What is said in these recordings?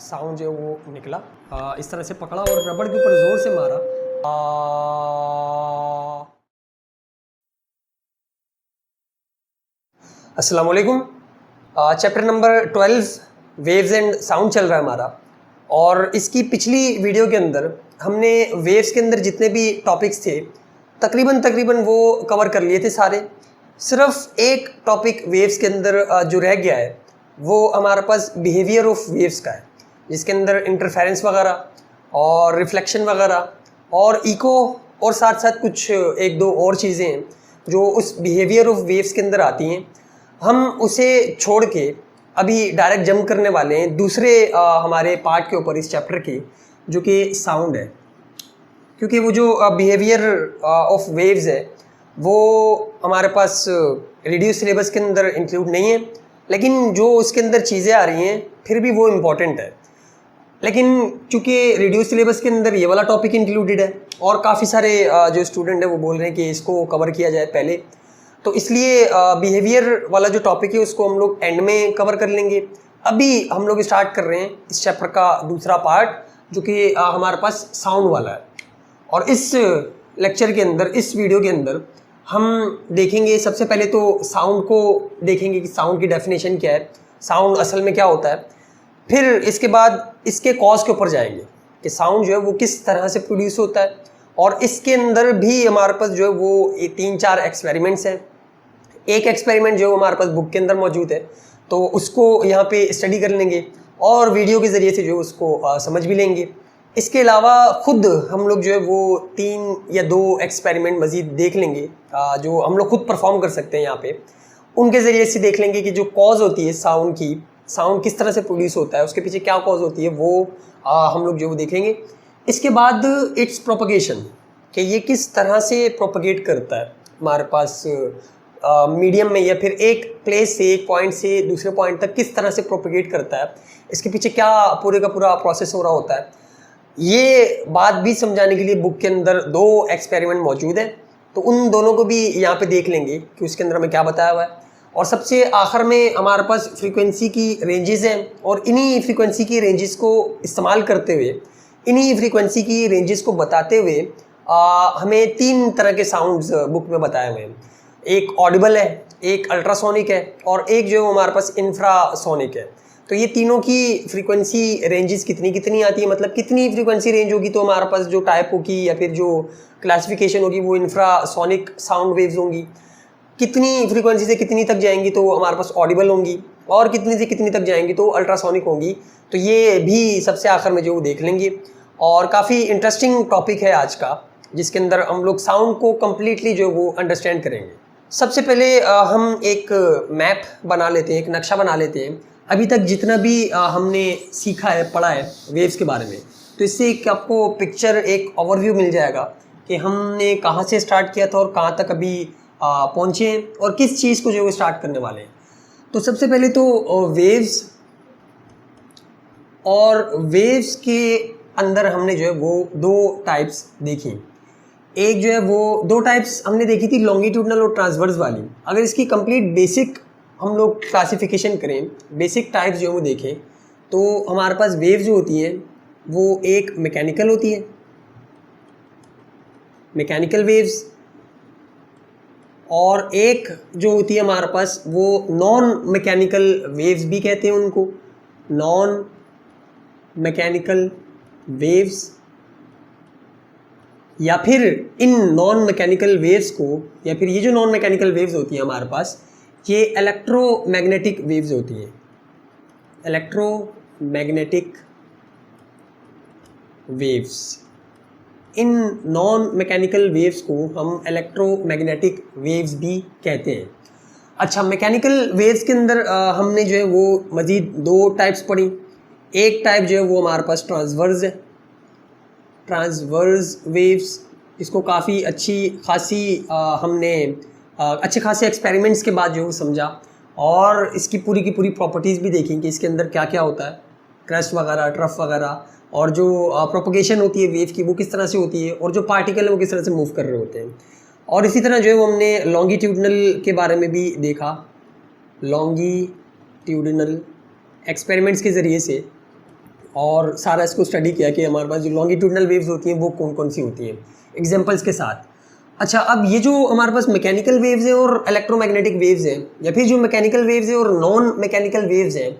Sound जो है वो निकला। इस तरह से पकड़ा और रबड़ के ऊपर ज़ोर से मारा। अस्सलाम वालेकुम। Chapter number 12 waves and sound चल रहा है हमारा। और इसकी पिछली वीडियो के अंदर हमने वेव्स के अंदर जितने भी टॉपिक्स थे तकरीबन वो कवर कर लिए थे सारे। सिर्फ एक टॉपिक वेव्स के अंदर जो रह गया है वो हमारे पास बिहेवियर ऑफ वेव्स का है, जिसके अंदर इंटरफेरेंस वगैरह और रिफ्लेक्शन वगैरह और इको और साथ साथ कुछ एक दो और चीज़ें हैं जो उस बिहेवियर ऑफ वेव्स के अंदर आती हैं। हम उसे छोड़ के अभी डायरेक्ट जंप करने वाले हैं दूसरे हमारे पार्ट के ऊपर इस चैप्टर के, जो कि साउंड है। क्योंकि वो जो बिहेवियर ऑफ वेव्स है वो हमारे पास रेडियो सिलेबस के अंदर इंक्लूड नहीं है, लेकिन जो उसके अंदर चीज़ें आ रही हैं फिर भी वो इम्पॉर्टेंट है। लेकिन चूँकि रेडियो सिलेबस के अंदर ये वाला टॉपिक इंक्लूडेड है और काफ़ी सारे जो स्टूडेंट हैं वो बोल रहे हैं कि इसको कवर किया जाए पहले, तो इसलिए बिहेवियर वाला जो टॉपिक है उसको हम लोग एंड में कवर कर लेंगे। अभी हम लोग स्टार्ट कर रहे हैं इस चैप्टर का दूसरा पार्ट जो कि हमारे पास साउंड वाला है। और इस लेक्चर के अंदर, इस वीडियो के अंदर हम देखेंगे सबसे पहले तो साउंड को देखेंगे कि साउंड की डेफिनेशन क्या है, साउंड असल में क्या होता है। फिर इसके बाद इसके कॉज के ऊपर जाएंगे कि साउंड जो है वो किस तरह से प्रोड्यूस होता है। और इसके अंदर भी हमारे पास जो है वो 3-4 एक्सपेरिमेंट्स हैं। एक एक्सपेरिमेंट जो हमारे पास बुक के अंदर मौजूद है तो उसको यहाँ पे स्टडी कर लेंगे और वीडियो के ज़रिए से जो उसको समझ भी लेंगे। इसके अलावा खुद हम लोग जो है वो 3 या 2 एक्सपेरिमेंट मज़ीद देख लेंगे जो हम लोग खुद परफॉर्म कर सकते हैं यहाँ पे। उनके ज़रिए से देख लेंगे कि जो कॉज होती है साउंड की, साउंड किस तरह से प्रोड्यूस होता है, उसके पीछे क्या कॉज होती है, वो हम लोग जो वो देखेंगे। इसके बाद इट्स प्रोपगेशन, कि ये किस तरह से प्रोपगेट करता है हमारे पास मीडियम में, या फिर एक प्लेस से, एक पॉइंट से दूसरे पॉइंट तक किस तरह से प्रोपगेट करता है, इसके पीछे क्या पूरे का पूरा प्रोसेस हो रहा होता है। ये बात भी समझाने के लिए बुक के अंदर 2 एक्सपेरिमेंट मौजूद है, तो उन दोनों को भी यहाँ पे देख लेंगे कि उसके अंदर हमें क्या बताया हुआ है। और सबसे आखिर में हमारे पास फ्रीक्वेंसी की रेंजेस हैं और इन्हीं फ्रीक्वेंसी की रेंजेस को इस्तेमाल करते हुए, इन्हीं फ्रीक्वेंसी की रेंजेस को बताते हुए हमें 3 तरह के साउंड्स बुक में बताए हुए हैं। एक ऑडिबल है, एक अल्ट्रासोनिक है और एक जो हमारे पास इंफ्रासोनिक है। तो ये तीनों की फ्रीक्वेंसी रेंजेस कितनी कितनी आती है, मतलब कितनी फ्रीक्वेंसी रेंज होगी तो हमारे पास जो टाइप होगी या फिर जो क्लासिफिकेशन होगी वो इंफ्रासोनिक साउंड वेव्स होंगी। कितनी फ्रीक्वेंसी से कितनी तक जाएंगी तो हमारे पास ऑडिबल होंगी और कितनी से कितनी तक जाएंगी तो अल्ट्रासोनिक होंगी। तो ये भी सबसे आखिर में जो देख लेंगे। और काफ़ी इंटरेस्टिंग टॉपिक है आज का, जिसके अंदर हम लोग साउंड को कम्प्लीटली जो वो अंडरस्टैंड करेंगे। सबसे पहले हम एक मैप बना लेते हैं, एक नक्शा बना लेते हैं। अभी तक जितना भी हमने सीखा है, पढ़ा है वेव्स के बारे में, तो इससे एक आपको पिक्चर, एक ओवरव्यू मिल जाएगा कि हमने कहाँ से स्टार्ट किया था और कहाँ तक अभी पहुँचे हैं और किस चीज़ को जो वो स्टार्ट करने वाले हैं। तो सबसे पहले तो वेव्स, और वेव्स के अंदर हमने जो है वो 2 टाइप्स देखी। एक जो है वो 2 टाइप्स हमने देखी थी, लॉन्गिट्यूडनल और ट्रांसवर्स वाली। अगर इसकी कंप्लीट बेसिक हम लोग क्लासिफिकेशन करें, बेसिक टाइप्स जो है वो देखें, तो हमारे पास वेव जो होती हैं वो एक मैकेनिकल होती है, मैकेनिकल वेव्स, और एक जो होती है हमारे पास वो नॉन मैकेनिकल वेव्स भी कहते हैं उनको, नॉन मैकेनिकल वेव्स। या फिर इन नॉन मैकेनिकल वेव्स को, या फिर ये जो नॉन मैकेनिकल वेव्स होती हैं हमारे पास, ये इलेक्ट्रोमैग्नेटिक वेव्स होती हैं, electromagnetic waves. In non mechanical waves को हम इलेक्ट्रोमैग्नेटिक वेव्स भी कहते हैं। अच्छा, मैकेनिकल वेव्स के अंदर हमने जो है वो मज़ीद 2 टाइप्स पढ़ी। एक टाइप जो है वो हमारे पास ट्रांसवर्स है, ट्रांसवर्स वेव्स। इसको काफ़ी अच्छी खासी हमने अच्छे खासे एक्सपेरिमेंट्स के बाद जो समझा और इसकी पूरी की पूरी प्रॉपर्टीज़ भी देखी कि इसके अंदर क्या क्या होता है, क्रस्ट वगैरह, ट्रफ वगैरह, और जो प्रोपगेशन होती है वेव की वो किस तरह से होती है, और जो पार्टिकल है वो किस तरह से मूव कर रहे होते हैं। और इसी तरह जो है वो हमने लॉन्गिट्यूडनल के बारे में भी देखा, लॉन्गिट्यूडनल एक्सपेरिमेंट्स के ज़रिए से और सारा इसको स्टडी किया कि हमारे पास जो लॉन्गिट्यूडनल वेव्स होती हैं वो कौन कौन सी होती हैं एग्जांपल्स के साथ। अच्छा, अब ये जो हमारे पास मैकेनिकल वेव्स हैं और इलेक्ट्रोमैग्नेटिक वेव्स हैं, या फिर जो मैकेनिकल वेव्स हैं और नॉन मैकेनिकल वेव्स हैं,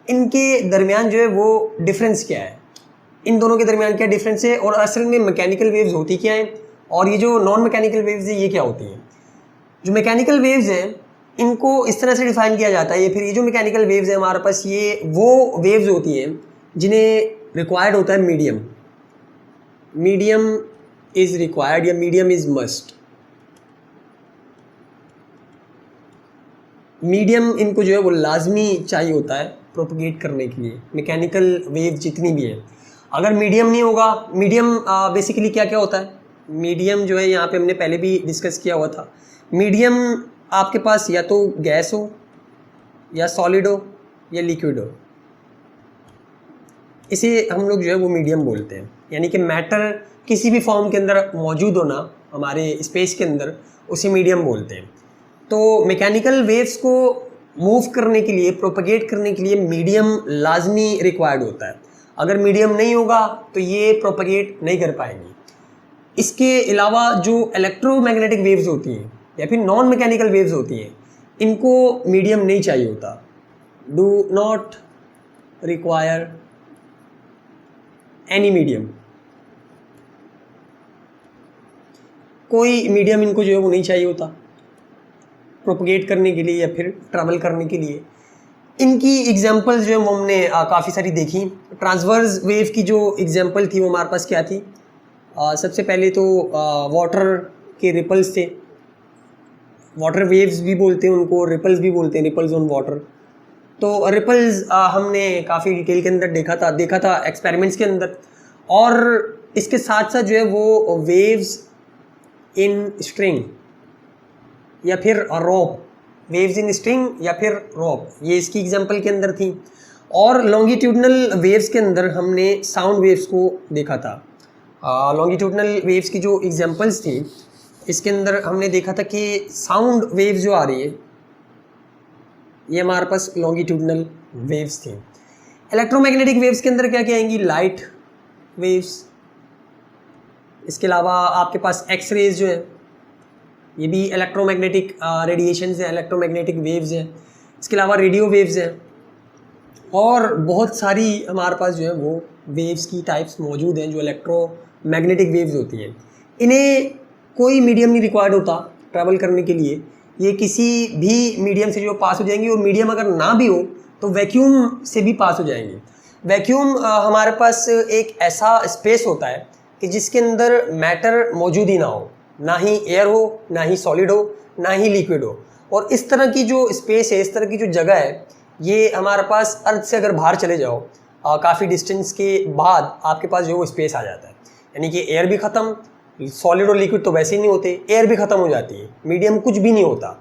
इनके दरमियान जो है वो डिफरेंस क्या है, इन दोनों के दरमियान क्या डिफरेंस है, और असल में मैकेनिकल वेव्स होती क्या हैं और ये जो नॉन मैकेनिकल वेव्स हैं ये क्या होती हैं। जो मैकेनिकल वेव्स हैं इनको इस तरह से डिफाइन किया जाता है, या फिर ये जो मैकेनिकल वेव्स हैं हमारे पास ये वो वेव्स होती हैं जिन्हें रिक्वायर्ड होता है मीडियम। मीडियम इज़ रिक्वायर्ड या मीडियम इज़ मस्ट। मीडियम इनको जो है वो लाजमी चाहिए होता है प्रोपगेट करने के लिए, मैकेनिकल वेव जितनी भी है। अगर मीडियम नहीं होगा, मीडियम बेसिकली क्या क्या होता है, मीडियम जो है यहाँ पे हमने पहले भी डिस्कस किया हुआ था। मीडियम आपके पास या तो गैस हो या सॉलिड हो या लिक्विड हो, इसे हम लोग जो है वो मीडियम बोलते हैं। यानी कि मैटर किसी भी फॉर्म के अंदर मौजूद होना हमारे स्पेस के अंदर, उसे मीडियम बोलते हैं। तो मैकेनिकल वेव्स को मूव करने के लिए, प्रोपगेट करने के लिए मीडियम लाजमी रिक्वायर्ड होता है। अगर मीडियम नहीं होगा तो ये प्रोपगेट नहीं कर पाएंगी। इसके अलावा जो इलेक्ट्रोमैग्नेटिक वेव्स होती हैं या फिर नॉन मैकेनिकल वेव्स होती हैं, इनको मीडियम नहीं चाहिए होता, do not require any medium. कोई मीडियम इनको जो है वो नहीं चाहिए होता प्रोपगेट करने के लिए या फिर ट्रैवल करने के लिए। इनकी एग्जांपल्स जो है वो हमने काफ़ी सारी देखी। ट्रांसवर्स वेव की जो एग्जांपल थी वो हमारे पास क्या थी, सबसे पहले तो वाटर के रिपल्स थे। वाटर वेव्स भी बोलते हैं उनको, रिपल्स भी बोलते हैं, रिपल्स ऑन वाटर। तो रिपल्स हमने काफ़ी डिटेल के अंदर देखा था एक्सपेरिमेंट्स के अंदर। और इसके साथ साथ जो है वो वेव्स इन स्ट्रिंग या फिर रॉप, वेव्स इन स्ट्रिंग या फिर रॉप, ये इसकी एग्जांपल के अंदर थी। और लॉन्गिट्यूडनल वेव्स के अंदर हमने साउंड वेव्स को देखा था। लॉन्गिट्यूडनल वेव्स की जो एग्जांपल्स थी इसके अंदर हमने देखा था कि साउंड वेव्स जो आ रही है ये हमारे पास लॉन्गिट्यूडनल वेव्स थी। इलेक्ट्रोमैग्नेटिक वेव्स के अंदर क्या क्या आएंगी, लाइट वेव्स। इसके अलावा आपके पास एक्स रेज जो है ये भी इलेक्ट्रोमैग्नेटिक रेडिएशन है, इलेक्ट्रोमैग्नेटिक वेव्स हैं। इसके अलावा रेडियो वेव्स हैं और बहुत सारी हमारे पास जो है वो वेव्स की टाइप्स मौजूद हैं जो इलेक्ट्रोमैग्नेटिक वेव्स होती हैं। इन्हें कोई मीडियम नहीं रिक्वायर्ड होता ट्रैवल करने के लिए, ये किसी भी मीडियम से जो पास हो जाएंगी, और मीडियम अगर ना भी हो तो वैक्यूम से भी पास हो जाएंगी। वैक्यूम हमारे पास एक ऐसा स्पेस होता है कि जिसके अंदर मैटर मौजूद ही ना हो, ना ही एयर हो, ना ही सॉलिड हो, ना ही लिक्विड हो। और इस तरह की जो स्पेस है, इस तरह की जो जगह है, ये हमारे पास अर्थ से अगर बाहर चले जाओ काफ़ी डिस्टेंस के बाद आपके पास जो वो स्पेस आ जाता है। यानी कि एयर भी ख़त्म, सॉलिड और लिक्विड तो वैसे ही नहीं होते, एयर भी ख़त्म हो जाती है, मीडियम कुछ भी नहीं होता।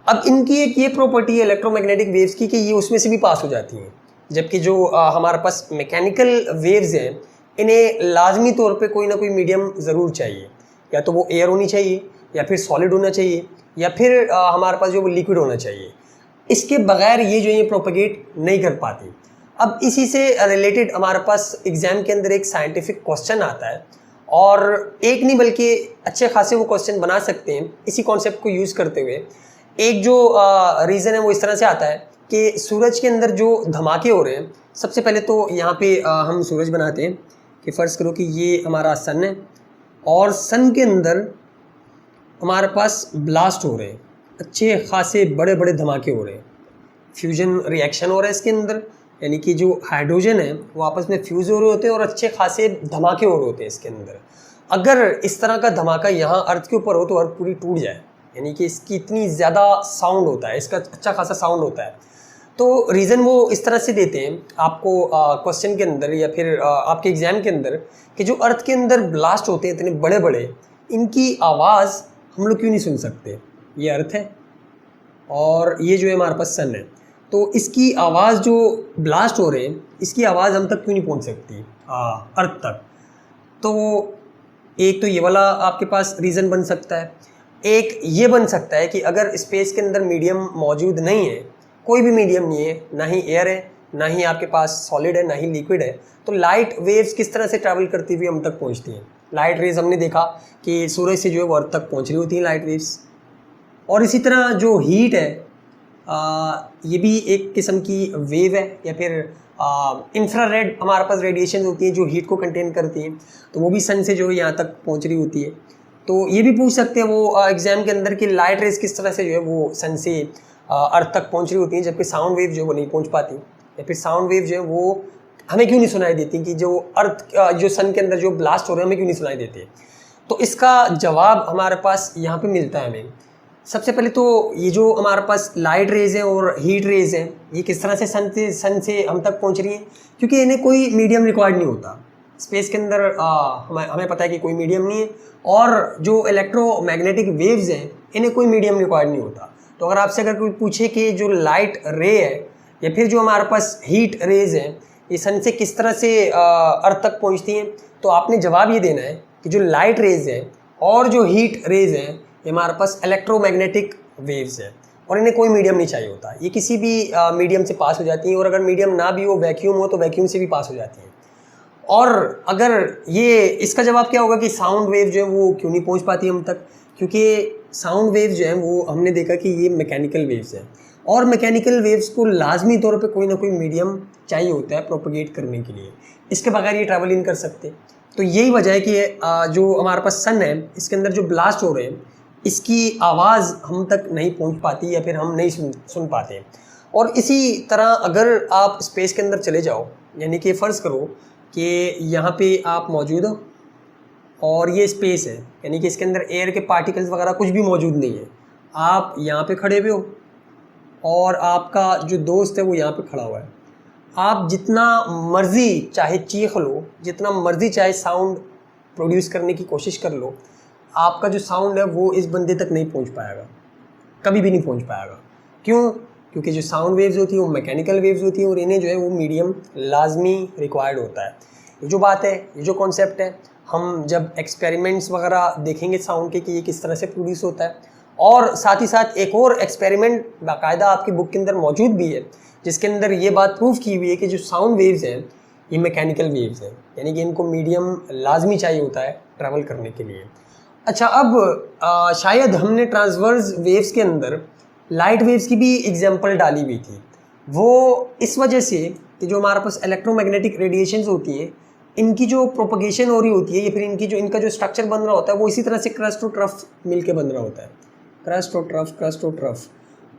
अब इनकी एक ये प्रॉपर्टी है इलेक्ट्रोमैग्नेटिक वेव्स की कि ये उसमें से भी पास हो जाती हैं, जबकि जो हमारे पास मैकेनिकल वेव्स हैं इन्हें लाजमी तौर पे कोई ना कोई मीडियम ज़रूर चाहिए। या तो वो एयर होनी चाहिए, या फिर सॉलिड होना चाहिए, या फिर हमारे पास जो वो लिक्विड होना चाहिए। इसके बगैर ये जो ये प्रोपगेट नहीं कर पाती। अब इसी से रिलेटेड हमारे पास एग्ज़ाम के अंदर एक साइंटिफिक क्वेश्चन आता है, और एक नहीं बल्कि अच्छे खासे वो क्वेश्चन बना सकते हैं इसी कॉन्सेप्ट को यूज़ करते हुए। एक जो रीज़न है वो इस तरह से आता है कि सूरज के अंदर जो धमाके हो रहे हैं, सबसे पहले तो यहाँ पे हम सूरज बनाते हैं कि फ़र्ज़ करो कि ये हमारा सन है और सन के अंदर हमारे पास ब्लास्ट हो रहे हैं, अच्छे खासे बड़े बड़े धमाके हो रहे हैं, फ्यूजन रिएक्शन हो रहा है इसके अंदर, यानी कि जो हाइड्रोजन है वो आपस में फ्यूज़ हो रहे होते हैं और अच्छे खासे धमाके हो रहे होते हैं इसके अंदर। अगर इस तरह का धमाका यहाँ अर्थ के ऊपर हो तो अर्थ पूरी टूट जाए, यानी कि इसकी इतनी ज़्यादा साउंड होता है, इसका अच्छा खासा साउंड होता है। तो रीज़न वो इस तरह से देते हैं आपको क्वेश्चन के अंदर या फिर आपके एग्ज़ाम के अंदर कि जो अर्थ के अंदर ब्लास्ट होते हैं इतने बड़े बड़े, इनकी आवाज़ हम लोग क्यों नहीं सुन सकते। ये अर्थ है और ये जो है हमारे पास सन है, तो इसकी आवाज़ जो ब्लास्ट हो रहे हैं इसकी आवाज़ हम तक क्यों नहीं पहुंच सकती अर्थ तक। तो एक तो ये वाला आपके पास रीज़न बन सकता है। एक ये बन सकता है कि अगर स्पेस के अंदर मीडियम मौजूद नहीं है, कोई भी मीडियम नहीं है, ना ही एयर है, ना ही आपके पास सॉलिड है, ना ही लिक्विड है। तो लाइट वेव्स किस तरह से ट्रैवल करती हुई हम तक पहुंचती हैं? लाइट रेज हमने देखा कि सूरज से जो है वो अर्थ तक पहुंच रही होती हैं लाइट वेव्स। और इसी तरह जो हीट है ये भी एक किस्म की वेव है, या फिर इंफ्रारेड हमारे पास रेडिएशन होती हैं जो हीट को कंटेन करती हैं, तो वो भी सन से जो है यहाँ तक पहुँच रही होती है। तो ये भी पूछ सकते हैं वो एग्जाम के अंदर कि लाइट रेज किस तरह से जो है वो सन से अर्थ तक पहुँच रही होती हैं, जबकि साउंड वेव जो है वो नहीं पहुँच पाती, या फिर साउंड वेव जो है वो हमें क्यों नहीं सुनाई देती, कि जो अर्थ जो सन के अंदर जो ब्लास्ट हो रहे हैं हमें क्यों नहीं सुनाई देते। तो इसका जवाब हमारे पास यहाँ पे मिलता है हमें। सबसे पहले तो ये जो हमारे पास लाइट रेज है और हीट रेज है, ये किस तरह से सन से हम तक पहुँच रही हैं, क्योंकि इन्हें कोई मीडियम रिक्वायर्ड नहीं होता। स्पेस के अंदर हमें पता है कि कोई मीडियम नहीं है, और जो इलेक्ट्रोमैग्नेटिक वेव्स हैं इन्हें कोई मीडियम रिक्वायर्ड नहीं होता। तो अगर कोई पूछे कि जो लाइट रे है या फिर जो हमारे पास हीट रेज है ये सन से किस तरह से अर्थ तक पहुंचती हैं, तो आपने जवाब ये देना है कि जो लाइट रेज है और जो हीट रेज है ये हमारे पास इलेक्ट्रोमैग्नेटिक वेव्स है, और इन्हें कोई मीडियम नहीं चाहिए होता। ये किसी भी मीडियम से पास हो जाती हैं, और अगर मीडियम ना भी हो, वैक्यूम हो, तो वैक्यूम से भी पास हो जाती हैं। और अगर ये इसका जवाब क्या होगा कि साउंड वेव जो है वो क्यों नहीं पहुंच पाती हम तक, क्योंकि साउंड वेव जो है वो हमने देखा कि ये मैकेनिकल वेव्स हैं, और मैकेनिकल वेव्स को लाजमी तौर पे कोई ना कोई मीडियम चाहिए होता है प्रोपगेट करने के लिए, इसके बगैर ये ट्रैवल इन कर सकते। तो यही वजह है कि जो हमारे पास सन है इसके अंदर जो ब्लास्ट हो रहे हैं इसकी आवाज़ हम तक नहीं पहुंच पाती, या फिर हम नहीं सुन पाते। और इसी तरह अगर आप स्पेस के अंदर चले जाओ, यानी कि फ़र्ज़ करो कि यहाँ पे आप मौजूद हो और ये स्पेस है, यानी कि इसके अंदर एयर के पार्टिकल्स वगैरह कुछ भी मौजूद नहीं है, आप यहाँ पे खड़े हुए हो और आपका जो दोस्त है वो यहाँ पे खड़ा हुआ है। आप जितना मर्ज़ी चाहे चीख लो, जितना मर्ज़ी चाहे साउंड प्रोड्यूस करने की कोशिश कर लो, आपका जो साउंड है वो इस बंदे तक नहीं पहुँच पाएगा, कभी भी नहीं पहुँच पाएगा। क्यों? क्योंकि जो साउंड वेव्स होती हैं वो मैकेनिकल वेव्स होती हैं, और इन्हें जो है वो मीडियम लाजमी रिक्वायर्ड होता है। ये जो बात है, ये जो कॉन्सेप्ट है, हम जब एक्सपेरिमेंट्स वगैरह देखेंगे साउंड के कि ये किस तरह से प्रोड्यूस होता है, और साथ ही साथ एक और एक्सपेरिमेंट बाकायदा आपकी बुक के अंदर मौजूद भी है जिसके अंदर ये बात प्रूव की हुई है कि जो साउंड वेव्स हैं ये मैकेनिकल वेव्स हैं, यानी कि इनको मीडियम लाजमी चाहिए होता है ट्रैवल करने के लिए। अच्छा, अब शायद हमने ट्रांसवर्स वेव्स के अंदर लाइट वेव्स की भी एग्जांपल डाली हुई थी, वो इस वजह से कि जो हमारे पास इलेक्ट्रोमैग्नेटिक रेडिएशंस होती है इनकी जो प्रोपगेशन हो रही होती है, या फिर इनका जो स्ट्रक्चर बन रहा होता है वो इसी तरह से क्रस्ट और ट्रफ मिल के बन रहा होता है, क्रस्ट और ट्रफ।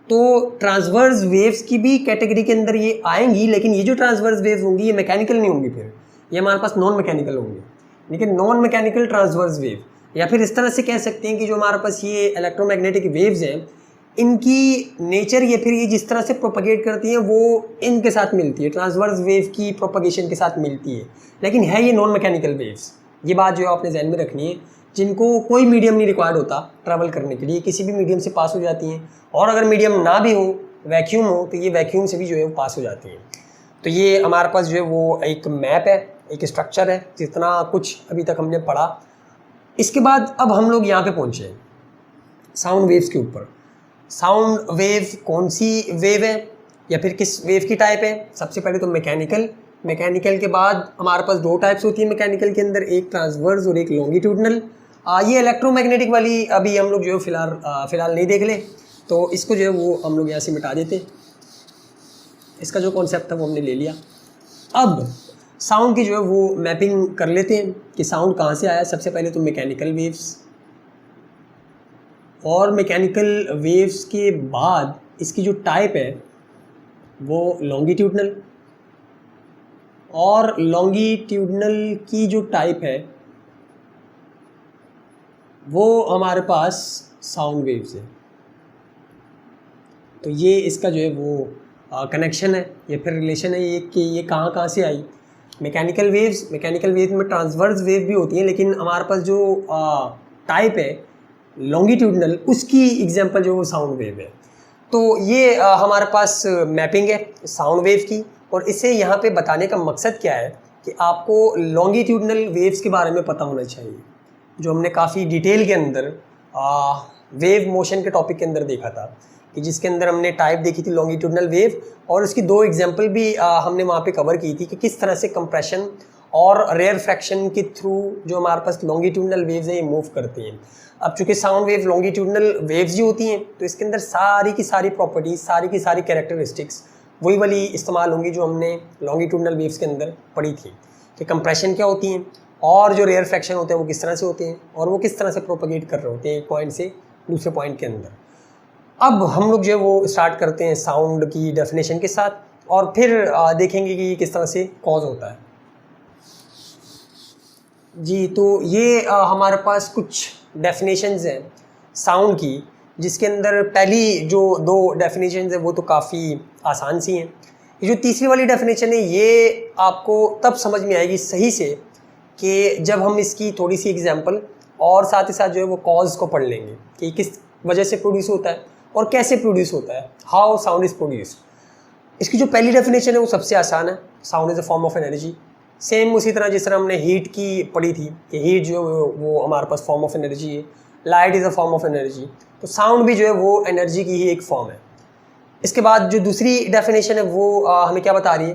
तो ट्रांसवर्स वेव्स की भी कैटेगरी के अंदर ये आएंगी, लेकिन ये जो ट्रांसवर्स वेव्स होंगी ये मैकेनिकल नहीं होंगी, फिर ये हमारे पास नॉन मैकेनिकल होंगी। लेकिन नॉन मैकेनिकल ट्रांसवर्स वेव, या फिर इस तरह से कह सकते हैं कि जो हमारे पास ये इलेक्ट्रोमैग्नेटिक वेव्स हैं इनकी नेचर, या फिर ये जिस तरह से प्रोपगेट करती हैं वो इनके साथ मिलती है, ट्रांसवर्स वेव की प्रोपगेशन के साथ मिलती है, लेकिन है ये नॉन मैकेनिकल वेव्स। ये बात जो है आपने ध्यान में रखनी है, जिनको कोई मीडियम नहीं रिक्वायर्ड होता ट्रैवल करने के लिए, किसी भी मीडियम से पास हो जाती हैं, और अगर मीडियम ना भी हो, वैक्यूम हो, तो ये वैक्यूम से भी जो है वो पास हो जाती हैं। तो ये हमारे पास जो है वो एक मैप है, एक स्ट्रक्चर है, जितना कुछ अभी तक हमने पढ़ा। इसके बाद अब हम लोग यहाँ पे पहुँचे हैं साउंड वेव्स के ऊपर। साउंड वेव कौन सी वेव है या फिर किस वेव की टाइप है? सबसे पहले तो मैकेनिकल के बाद हमारे पास दो टाइप्स होती है मैकेनिकल के अंदर, एक ट्रांसवर्स और एक लॉन्गिट्यूडनल। ये इलेक्ट्रोमैग्नेटिक वाली अभी हम लोग जो है फ़िलहाल नहीं देख ले, तो इसको जो है वो हम लोग यहाँ से मिटा देते। इसका जो कॉन्सेप्ट था वो हमने ले लिया। अब साउंड की जो है वो मैपिंग कर लेते हैं कि साउंड कहाँ से आया। सबसे पहले तो मैकेनिकल वेव्स, और मैकेनिकल वेव्स के बाद इसकी जो टाइप है वो लॉन्गिट्यूडनल, और लॉन्गिट्यूडनल की जो टाइप है वो हमारे पास साउंड वेव्स है। तो ये इसका जो है वो कनेक्शन है या फिर रिलेशन है ये कि ये कहाँ से आई। मैकेनिकल वेव्स में ट्रांसवर्स वेव भी होती हैं, लेकिन हमारे पास जो टाइप है लॉन्गिट्यूडनल, उसकी एग्जांपल जो वो साउंड वेव है। तो ये हमारे पास मैपिंग है साउंड वेव की, और इसे यहाँ पे बताने का मकसद क्या है कि आपको लॉन्गिट्यूडनल वेव्स के बारे में पता होना चाहिए, जो हमने काफ़ी डिटेल के अंदर वेव मोशन के टॉपिक के अंदर देखा था कि जिसके अंदर हमने टाइप देखी थी लॉन्गिट्यूडनल वेव, और उसकी 2 एग्जांपल भी हमने वहाँ पे कवर की थी कि किस तरह से कंप्रेशन और रेयर फ्रैक्शन के थ्रू जो हमारे पास लॉन्गिट्यूडनल वेव्स हैं ये मूव करती हैं। अब चूंकि साउंड वेव लॉन्गिट्यूडनल वेव्स ही होती हैं तो इसके अंदर सारी की सारी प्रॉपर्टीज, सारी की सारी कैरेक्टरिस्टिक्स वही वाली इस्तेमाल होंगी जो हमने लॉन्गिट्यूडनल वेव्स के अंदर पढ़ी थी कि कंप्रेशन क्या होती हैं और जो रेयर फ्रैक्शन होते हैं वो किस तरह से होते हैं और वो किस तरह से प्रोपगेट कर रहे होते हैं एक पॉइंट से दूसरे पॉइंट के अंदर। अब हम लोग जो है वो स्टार्ट करते हैं साउंड की डेफिनेशन के साथ और फिर देखेंगे कि ये किस तरह से कॉज होता है। जी, तो ये हमारे पास कुछ डेफिनेशंस हैं साउंड की, जिसके अंदर पहली जो 2 डेफिनेशंस हैं वो तो काफ़ी आसान सी हैं। ये जो तीसरी वाली डेफिनेशन है ये आपको तब समझ में आएगी सही से कि जब हम इसकी थोड़ी सी एग्जांपल और साथ ही साथ जो है वो कॉज को पढ़ लेंगे कि किस वजह से प्रोड्यूस होता है और कैसे प्रोड्यूस होता है, हाउ साउंड इज़ प्रोड्यूस्ड। इसकी जो पहली डेफिनेशन है वो सबसे आसान है, sound is a form of energy. Same उसी तरह जिस तरह हमने हीट की पढ़ी थी कि हीट जो है वो हमारे पास फॉर्म ऑफ एनर्जी है, light is a form of energy, तो साउंड भी जो है वो एनर्जी की ही एक फॉर्म है। इसके बाद जो दूसरी डेफिनेशन है वो हमें क्या बता रही है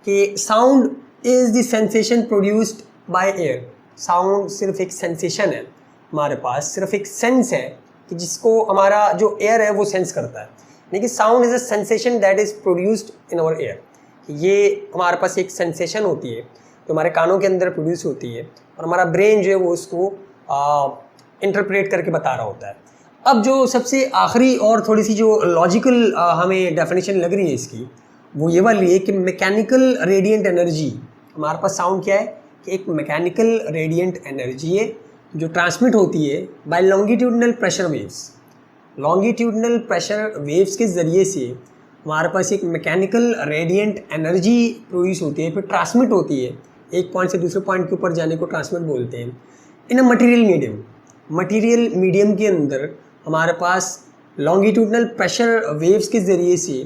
कि sound is the sensation produced by air. Sound सिर्फ एक सेंसेशन है, हमारे पास सिर्फ एक सेंस है कि जिसको हमारा जो एयर है वो सेंस करता है, लेकिन sound is a sensation that is produced in our ear. ये हमारे पास एक सेंसेशन होती है जो हमारे कानों के अंदर प्रोड्यूस होती है और हमारा ब्रेन जो है वो उसको इंटरप्रेट करके बता रहा होता है। अब जो सबसे आखिरी और थोड़ी सी जो लॉजिकल हमें डेफिनेशन लग रही है इसकी वो ये वाली है कि मैकेनिकल रेडिएंट एनर्जी, हमारे पास साउंड क्या है कि एक मैकेनिकल रेडिएंट एनर्जी है जो ट्रांसमिट होती है by longitudinal pressure waves. Longitudinal pressure waves के ज़रिए से हमारे पास एक मैकेनिकल रेडिएंट एनर्जी प्रोड्यूस होती है, फिर ट्रांसमिट होती है, एक पॉइंट से दूसरे पॉइंट के ऊपर जाने को ट्रांसमिट बोलते हैं in a material medium. Material medium के अंदर हमारे पास लॉन्गिट्यूडनल प्रेशर वेव्स के ज़रिए से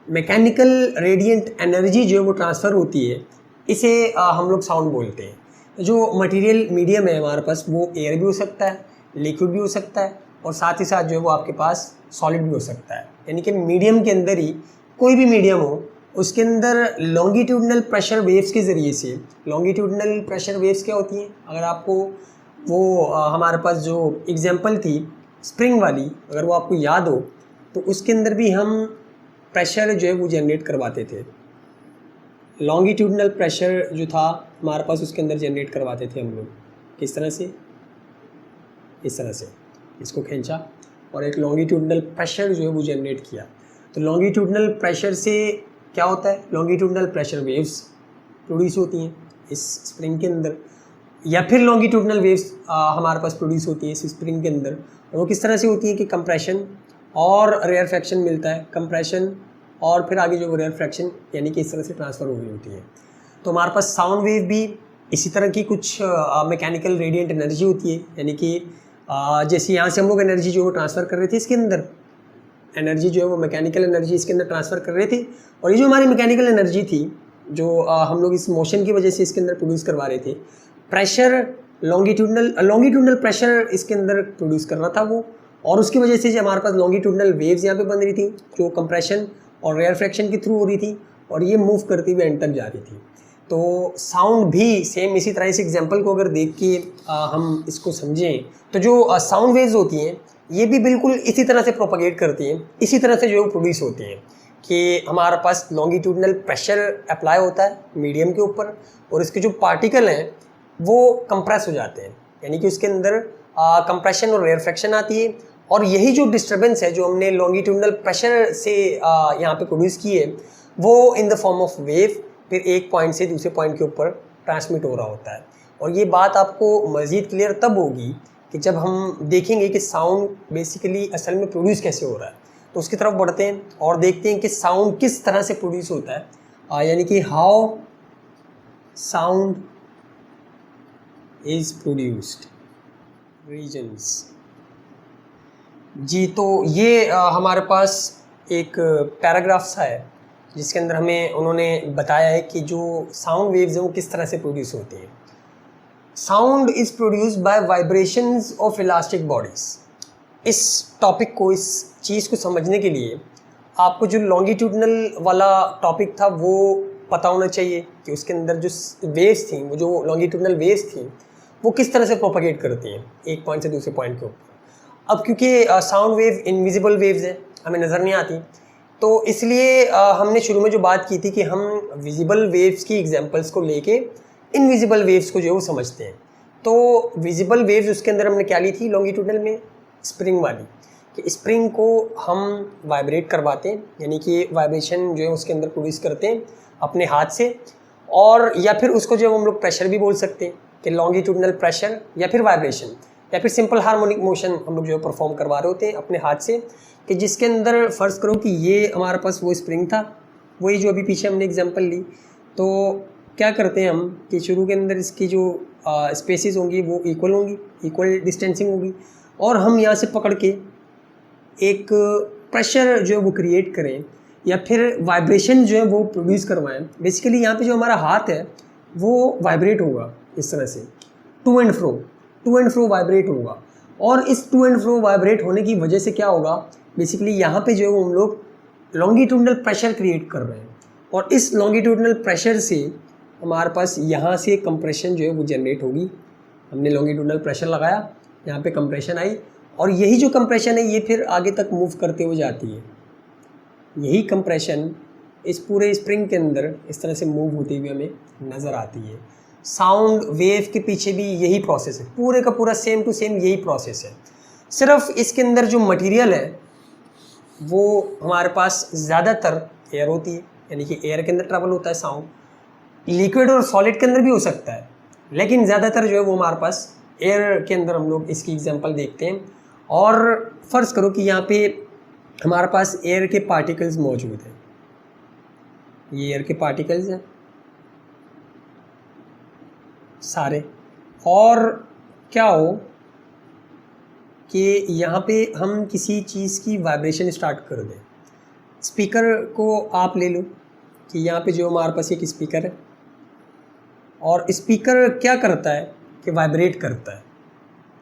मैकेनिकल रेडिएंट एनर्जी जो है वो ट्रांसफ़र होती है, इसे हम लोग साउंड बोलते हैं। जो मटेरियल मीडियम है हमारे पास वो एयर भी हो सकता है, लिक्विड भी हो सकता है और साथ ही साथ जो है वो आपके पास सॉलिड भी हो सकता है। यानी कि मीडियम के अंदर ही कोई भी मीडियम हो उसके अंदर लॉन्गिट्यूडनल प्रेशर वेव्स के ज़रिए से, लॉन्गिट्यूडनल प्रेशर वेव्स क्या होती हैं, अगर आपको वो हमारे पास जो एग्जांपल थी स्प्रिंग वाली अगर वो आपको याद हो तो उसके अंदर भी हम प्रेशर जो है वो जनरेट करवाते थे। लॉन्गिट्यूडनल प्रेशर जो था हमारे पास उसके अंदर जनरेट करवाते थे हम लोग। किस तरह से? इस तरह से इसको खींचा और एक लॉन्गिट्यूडनल प्रेशर जो है वो जनरेट किया। तो लॉन्गिट्यूडनल प्रेशर से क्या होता है, लॉन्गिट्यूडनल प्रेशर वेव्स प्रोड्यूस होती हैं इस स्प्रिंग के अंदर, या फिर लॉन्गिट्यूडनल वेव्स हमारे पास प्रोड्यूस होती है इस स्प्रिंग के अंदर। और वो किस तरह से होती है कि कंप्रेशन और रेयर फ्रैक्शन मिलता है, कंप्रेशन और फिर आगे जो रेयर फ्रैक्शन यानी कि इस तरह से ट्रांसफ़र हो रही होती है। तो हमारे पास साउंड वेव भी इसी तरह की कुछ मैकेनिकल रेडिएंट एनर्जी होती है, यानी कि जैसे यहाँ से हम लोग एनर्जी जो है ट्रांसफ़र कर रहे थे इसके अंदर, एनर्जी जो है वो मैकेनिकल एनर्जी इसके अंदर ट्रांसफ़र कर रहे थे, और ये जो हमारी मैकेनिकल एनर्जी थी जो हम लोग इस मोशन की वजह से इसके अंदर प्रोड्यूस करवा रहे थे, प्रेशर लॉन्गिट्यूडनल प्रेशर इसके अंदर प्रोड्यूस कर रहा था वो, और उसकी वजह से जो हमारे पास लॉन्गिट्यूडनल वेव्स यहाँ पे बन रही थी जो कंप्रेशन और रेयर फ्रैक्शन के थ्रू हो रही थी और ये मूव करती हुए एंड तक जा रही थी। तो साउंड भी सेम इसी तरह, इस एग्जांपल को अगर देख के हम इसको समझें तो जो साउंड वेव्स होती हैं ये भी बिल्कुल इसी तरह से प्रोपगेट करती हैं, इसी तरह से जो प्रोड्यूस होती हैं कि हमारे पास लॉन्गिट्यूडनल प्रेशर अप्लाई होता है मीडियम के ऊपर और इसके जो पार्टिकल हैं वो कंप्रेस हो जाते हैं, यानी कि उसके अंदर कंप्रेशन और रेयर फ्रैक्शन आती है, और यही जो डिस्टर्बेंस है जो हमने लॉन्गिट्यूडनल प्रेशर से यहाँ पे प्रोड्यूस की है वो in the form of wave फिर एक पॉइंट से दूसरे पॉइंट के ऊपर ट्रांसमिट हो रहा होता है। और ये बात आपको मज़ीद क्लियर तब होगी कि जब हम देखेंगे कि साउंड बेसिकली असल में प्रोड्यूस कैसे हो रहा है। तो उसकी तरफ बढ़ते हैं और देखते हैं कि साउंड किस तरह से प्रोड्यूस होता है, यानी कि how sound is produced reasons. जी, तो ये हमारे पास एक पैराग्राफ सा है जिसके अंदर हमें उन्होंने बताया है कि जो साउंड वेव्स हैं वो किस तरह से प्रोड्यूस होती हैं। Sound is produced by vibrations of elastic bodies. इस टॉपिक को, इस चीज़ को समझने के लिए आपको जो लॉन्गिट्यूडनल वाला टॉपिक था वो पता होना चाहिए कि उसके अंदर जो वेव्स थी, वो जो लॉन्गिट्यूडनल वेव्स थी वो किस तरह से प्रोपगेट करती हैं एक पॉइंट से दूसरे पॉइंट के ऊपर। अब क्योंकि साउंड वेव इनविजिबल वेव्स है, हमें नज़र नहीं आती, तो इसलिए हमने शुरू में जो बात की थी कि हम विजिबल वेव्स की एग्जांपल्स को लेके इनविजिबल वेव्स को जो है वो समझते हैं। तो विजिबल वेव्स उसके अंदर हमने क्या ली थी लॉन्गिट्यूडनल में, स्प्रिंग वाली, कि स्प्रिंग को हम वाइब्रेट करवाते हैं, यानी कि वाइब्रेशन जो है उसके अंदर प्रोड्यूस करते हैं अपने हाथ से, और या फिर उसको जो हम लोग प्रेशर भी बोल सकते हैं कि लॉन्गिट्यूडनल प्रेशर या फिर वाइब्रेशन या फिर सिंपल हार्मोनिक मोशन हम लोग जो है परफॉर्म करवा रहे होते हैं अपने हाथ से, कि जिसके अंदर फ़र्ज़ करो कि ये हमारे पास वो स्प्रिंग था, वही जो अभी पीछे हमने एग्जांपल ली। तो क्या करते हैं हम कि शुरू के अंदर इसकी जो स्पेसिस होंगी वो इक्वल होंगी, इक्वल डिस्टेंसिंग होगी, और हम यहाँ से पकड़ के एक प्रेशर जो है वो क्रिएट करें या फिर वाइब्रेशन जो है वो प्रोड्यूस करवाएं। बेसिकली यहाँ पे जो हमारा हाथ है वो वाइब्रेट होगा इस तरह से, टू एंड फ्रो वाइब्रेट होगा, और इस टू एंड फ्रो वाइब्रेट होने की वजह से क्या होगा, बेसिकली यहाँ पे जो है हम लोग लॉन्गिट्यूडनल प्रेशर क्रिएट कर रहे हैं, और इस लॉन्गिट्यूडनल प्रेशर से हमारे पास यहाँ से कंप्रेशन जो है वो जनरेट होगी। हमने लॉन्गिट्यूडनल प्रेशर लगाया, यहाँ पे कंप्रेशन आई, और यही जो कंप्रेशन है ये फिर आगे तक मूव करते हुए जाती है। यही कंप्रेशन इस पूरे स्प्रिंग के अंदर इस तरह से मूव होती हुई हमें नज़र आती है। साउंड वेव के पीछे भी यही प्रोसेस है, पूरे का पूरा सेम टू सेम यही प्रोसेस है। सिर्फ इसके अंदर जो मटेरियल है वो हमारे पास ज़्यादातर एयर होती है, यानी कि एयर के अंदर ट्रैवल होता है साउंड। लिक्विड और सॉलिड के अंदर भी हो सकता है, लेकिन ज़्यादातर जो है वो हमारे पास एयर के अंदर हम लोग इसकी एग्जांपल देखते हैं। और फ़र्ज़ करो कि यहाँ पे हमारे पास एयर के पार्टिकल्स मौजूद हैं, ये एयर के पार्टिकल्स हैं सारे, और क्या हो कि यहाँ पे हम किसी चीज़ की वाइब्रेशन स्टार्ट कर दें। स्पीकर को आप ले लो कि यहाँ पे जो हमारे पास एक स्पीकर है, और स्पीकर क्या करता है कि वाइब्रेट करता है।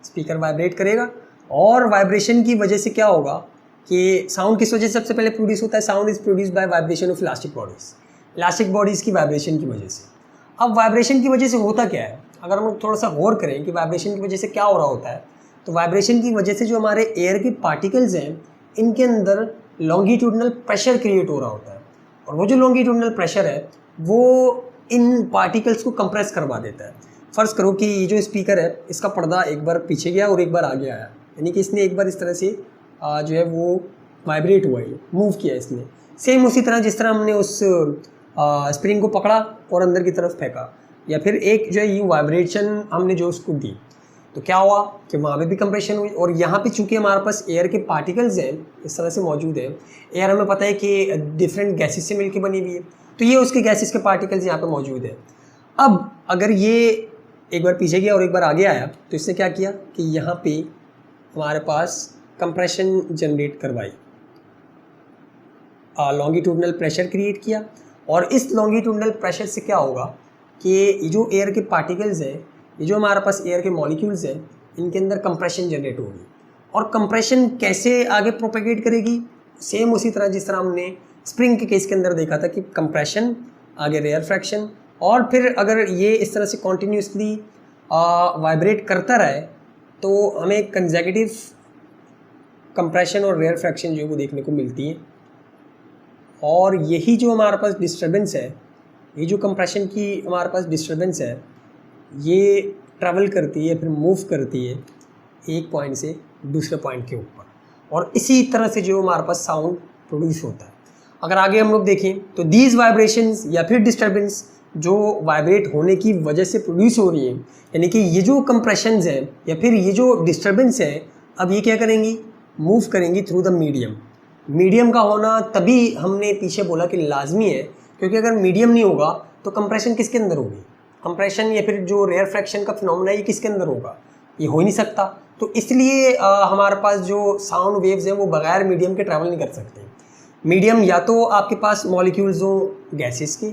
स्पीकर वाइब्रेट करेगा, और वाइब्रेशन की वजह से क्या होगा कि साउंड किस वजह से सबसे पहले प्रोड्यूस होता है, sound is produce by vibration of elastic bodies, elastic bodies की वाइब्रेशन की वजह से। अब वाइब्रेशन की वजह से होता क्या है, अगर हम लोग थोड़ा सा गौर करें कि वाइब्रेशन की वजह से क्या हो रहा होता है, तो वाइब्रेशन की वजह से जो हमारे एयर के पार्टिकल्स हैं इनके अंदर लॉन्गिट्यूडनल प्रेशर क्रिएट हो रहा होता है, और वो जो लॉन्गिट्यूडनल प्रेशर है वो इन पार्टिकल्स को कंप्रेस करवा देता है। फ़र्ज़ करो कि ये जो स्पीकर है इसका पर्दा एक बार पीछे गया और एक बार आगे आया, यानी कि इसने एक बार इस तरह से जो है वो वाइब्रेट हुआ, है मूव किया इसने। सेम उसी तरह जिस तरह हमने उस स्प्रिंग को पकड़ा और अंदर की तरफ फेंका, या फिर एक जो है ये वाइब्रेशन हमने जो उसको दी, तो क्या हुआ कि वहाँ पे भी कंप्रेशन हुई। और यहाँ पे चूंकि हमारे पास एयर के पार्टिकल्स हैं इस तरह से मौजूद है, एयर हमें पता है कि डिफरेंट गैसेस से मिलकर बनी हुई है, तो ये उसके गैसेस के पार्टिकल्स यहाँ पे मौजूद है। अब अगर ये एक बार पीछे गया और एक बार आगे आया, तो इसने क्या किया कि यहाँ पे हमारे पास कंप्रेशन जनरेट करवाई, लॉन्गिट्यूडनल प्रेशर क्रिएट किया, और इस लॉन्गिट्यूडनल प्रेशर से क्या होगा कि ये जो एयर के पार्टिकल्स हैं, ये जो हमारे पास एयर के मॉलिक्यूल्स हैं, इनके अंदर कंप्रेशन जनरेट होगी। और कंप्रेशन कैसे आगे प्रोपेगेट करेगी, सेम उसी तरह जिस तरह हमने स्प्रिंग के केस के अंदर देखा था कि कंप्रेशन आगे रेयर फ्रैक्शन, और फिर अगर ये इस तरह से कॉन्टीन्यूसली वाइब्रेट करता रहे तो हमें कंसेक्यूटिव कंप्रेशन और रेयर फ्रैक्शन जो है वो देखने को मिलती है। और यही जो हमारे पास डिस्टर्बेंस है, ये जो कंप्रेशन की हमारे पास डिस्टर्बेंस है, ये ट्रैवल करती है, फिर मूव करती है एक पॉइंट से दूसरे पॉइंट के ऊपर, और इसी तरह से जो हमारे पास साउंड प्रोड्यूस होता है। अगर आगे हम लोग देखें तो दीज वाइब्रेशंस या फिर डिस्टर्बेंस जो वाइब्रेट होने की वजह से प्रोड्यूस हो रही है, यानी कि ये जो कंप्रेशंस है या फिर ये जो डिस्टर्बेंस है, अब ये क्या करेंगी, मूव करेंगी थ्रू द मीडियम। मीडियम का होना तभी हमने पीछे बोला कि लाजमी है, क्योंकि अगर मीडियम नहीं होगा तो कंप्रेशन किसके अंदर होगी, कंप्रेशन या फिर जो रेयर फ्रैक्शन का फिनोमेना ये किसके अंदर होगा, ये हो ही नहीं सकता। तो इसलिए हमारे पास जो साउंड वेव्स हैं वो बगैर मीडियम के ट्रैवल नहीं कर सकते। मीडियम या तो आपके पास मॉलिक्यूल्स हो गैसेस के,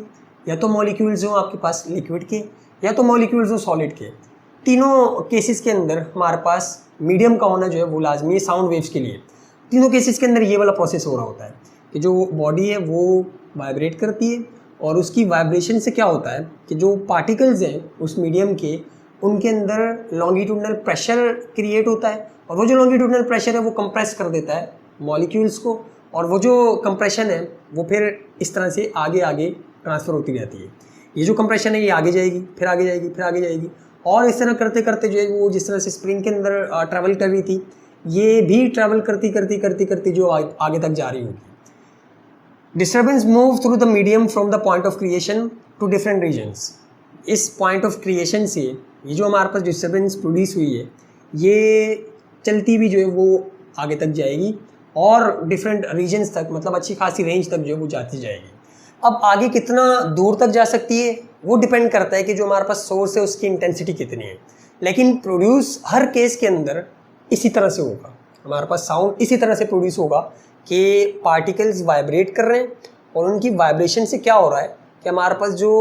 या तो मॉलिक्यूल्स हो आपके पास लिक्विड के, या तो मॉलिक्यूल्स हो सॉलिड के। तीनों केसेस के अंदर हमारे पास मीडियम का होना जो है वो लाजमी है साउंड वेव्स के लिए। तीनों केसेस के अंदर ये वाला प्रोसेस हो रहा होता है कि जो बॉडी है वो वाइब्रेट करती है और उसकी वाइब्रेशन से क्या होता है कि जो पार्टिकल्स हैं उस मीडियम के, उनके अंदर लॉन्गिट्यूडनल प्रेशर क्रिएट होता है और वो जो लॉन्गिट्यूडनल प्रेशर है वो कंप्रेस कर देता है मॉलिक्यूल्स को, और वो जो कंप्रेशन है वो फिर इस तरह से आगे आगे ट्रांसफ़र होती रहती है। ये जो कंप्रेशन है ये आगे जाएगी, फिर आगे जाएगी, फिर आगे जाएगी, और इस तरह करते करते जो है वो जिस तरह से स्प्रिंग के अंदर ट्रैवल कर रही थी, ये भी ट्रैवल करती करती करती करती जो आगे तक जा रही होगी। Disturbance move through the medium from the point of creation to different regions. इस पॉइंट ऑफ क्रिएशन से ये जो हमारे पास डिस्टर्बेंस प्रोड्यूस हुई है ये चलती भी जो है वो आगे तक जाएगी और डिफरेंट रीजन्स तक, मतलब अच्छी खासी रेंज तक जो है वो जाती जाएगी। अब आगे कितना दूर तक जा सकती है वो डिपेंड करता है कि जो हमारे पास सोर्स है उसकी इंटेंसिटी कितनी है, लेकिन प्रोड्यूस हर केस के अंदर इसी तरह से होगा। हमारे पास साउंड इसी तरह से प्रोड्यूस होगा कि पार्टिकल्स वाइब्रेट कर रहे हैं और उनकी वाइब्रेशन से क्या हो रहा है कि हमारे पास जो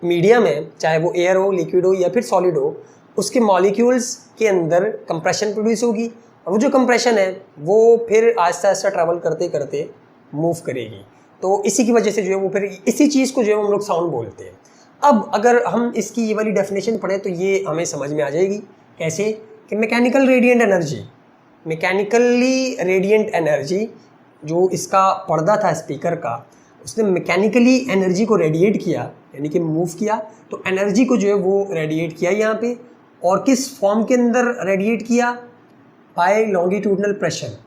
मीडियम है, चाहे वो एयर हो, लिक्विड हो या फिर सॉलिड हो, उसके मॉलिक्यूल्स के अंदर कंप्रेशन प्रोड्यूस होगी और वो जो कंप्रेशन है वो फिर आहिस्ता आहिस्ता ट्रैवल करते करते मूव करेगी। तो इसी की वजह से जो है वो फिर इसी चीज़ को जो है हम लोग साउंड बोलते हैं। अब अगर हम इसकी ये वाली डेफिनेशन पढ़ें तो ये हमें समझ में आ जाएगी। कैसे कि mechanical radiant energy, mechanically radiant energy, जो इसका पर्दा था स्पीकर का, उसने मैकेनिकली एनर्जी को रेडिएट किया, यानी कि मूव किया, तो एनर्जी को जो है वो रेडिएट किया यहाँ पे, और किस फॉर्म के अंदर रेडिएट किया? By longitudinal pressure,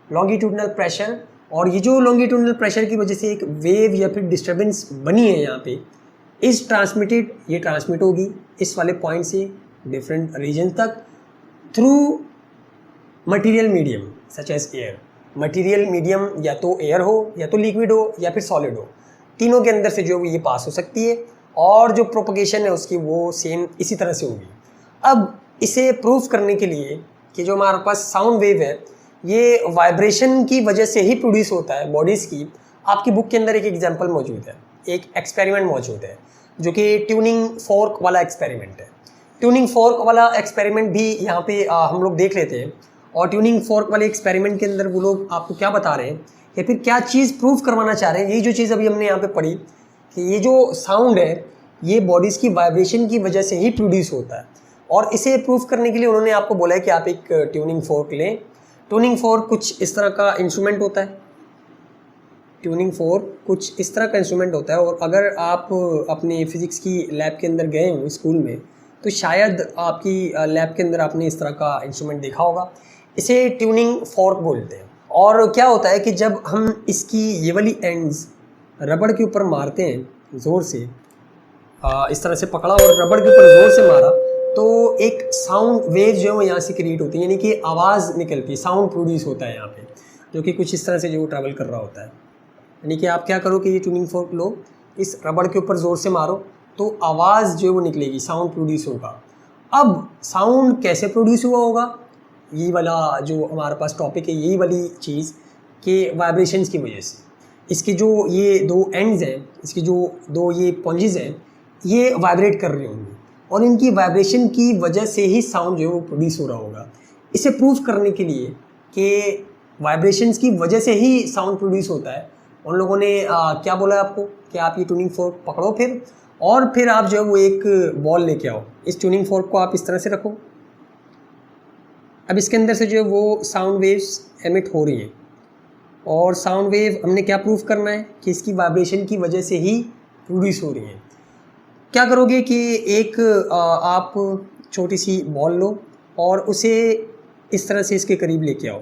longitudinal pressure. और ये जो लॉन्गिट्यूडनल प्रेशर की वजह से एक वेव या फिर डिस्टर्बेंस बनी है यहाँ पे, इस ट्रांसमिटेड, ये ट्रांसमिट होगी इस वाले पॉइंट से डिफरेंट रीजन तक through material medium such as air. Material medium या तो एयर हो या तो लिक्विड हो या फिर सॉलिड हो, तीनों के अंदर से जो ये पास हो सकती है और जो प्रोपगेशन है उसकी वो सेम इसी तरह से होगी। अब इसे प्रूफ करने के लिए कि जो हमारे पास साउंड वेव है ये वाइब्रेशन की वजह से ही प्रोड्यूस होता है बॉडीज़ की, आपकी बुक के अंदर एक एग्जांपल मौजूद है, एक एक्सपेरिमेंट मौजूद है जो कि ट्यूनिंग फोर्क वाला एक्सपेरिमेंट है। ट्यूनिंग फोर्क वाला एक्सपेरिमेंट भी यहाँ पे हम लोग देख लेते हैं। और ट्यूनिंग फोर्क वाले एक्सपेरिमेंट के अंदर वो लोग आपको क्या बता रहे हैं या फिर क्या चीज़ प्रूफ करवाना चाह रहे हैं, यही जो चीज़ अभी हमने यहाँ पे पढ़ी कि ये जो साउंड है ये बॉडीज़ की वाइब्रेशन की वजह से ही प्रोड्यूस होता है। और इसे प्रूफ करने के लिए उन्होंने आपको बोला है कि आप एक ट्यूनिंग फोर्क लें। ट्यूनिंग फोर्क कुछ इस तरह का इंस्ट्रूमेंट होता है, ट्यूनिंग फोर्क कुछ इस तरह का इंस्ट्रूमेंट होता है, और अगर आप अपने फिज़िक्स की लैब के अंदर गए हो स्कूल में तो शायद आपकी लैब के अंदर आपने इस तरह का इंस्ट्रूमेंट देखा होगा। इसे ट्यूनिंग फोर्क बोलते हैं। और क्या होता है कि जब हम इसकी ये वाली एंड्स रबड़ के ऊपर मारते हैं ज़ोर से, इस तरह से पकड़ा और रबड़ के ऊपर ज़ोर से मारा, तो एक साउंड वेव जो है वो यहाँ से क्रिएट होती है, यानी कि आवाज़ निकलती है, साउंड प्रोड्यूस होता है यहाँ पे, जो कि कुछ इस तरह से जो ट्रैवल कर रहा होता है। यानी कि आप क्या करो कि ये ट्यूनिंग फोर्क लो, इस रबड़ के ऊपर ज़ोर से मारो तो आवाज़ जो है वो निकलेगी, साउंड प्रोड्यूस होगा। अब साउंड कैसे प्रोड्यूस हुआ होगा, यही वाला जो हमारे पास टॉपिक है, यही वाली चीज़ के वाइब्रेशंस की वजह से। इसके जो ये दो एंड्स हैं, इसकी जो दो ये पॉन्जेस हैं, ये वाइब्रेट कर रही होंगी और इनकी वाइब्रेशन की वजह से ही साउंड जो है वो प्रोड्यूस हो रहा होगा। इसे प्रूफ करने के लिए कि वाइब्रेशंस की वजह से ही साउंड प्रोड्यूस होता है, उन लोगों ने क्या बोला आपको कि आप ये ट्यूनिंग फोर्क पकड़ो फिर आप जो है वो एक बॉल लेके आओ। इस ट्यूनिंग फोर्क को आप इस तरह से रखो। अब इसके अंदर से जो है वो साउंड वेव्स एमिट हो रही हैं और साउंड वेव हमने क्या प्रूफ करना है कि इसकी वाइब्रेशन की वजह से ही प्रोड्यूस हो रही हैं। क्या करोगे कि एक आप छोटी सी बॉल लो और उसे इस तरह से इसके करीब लेके आओ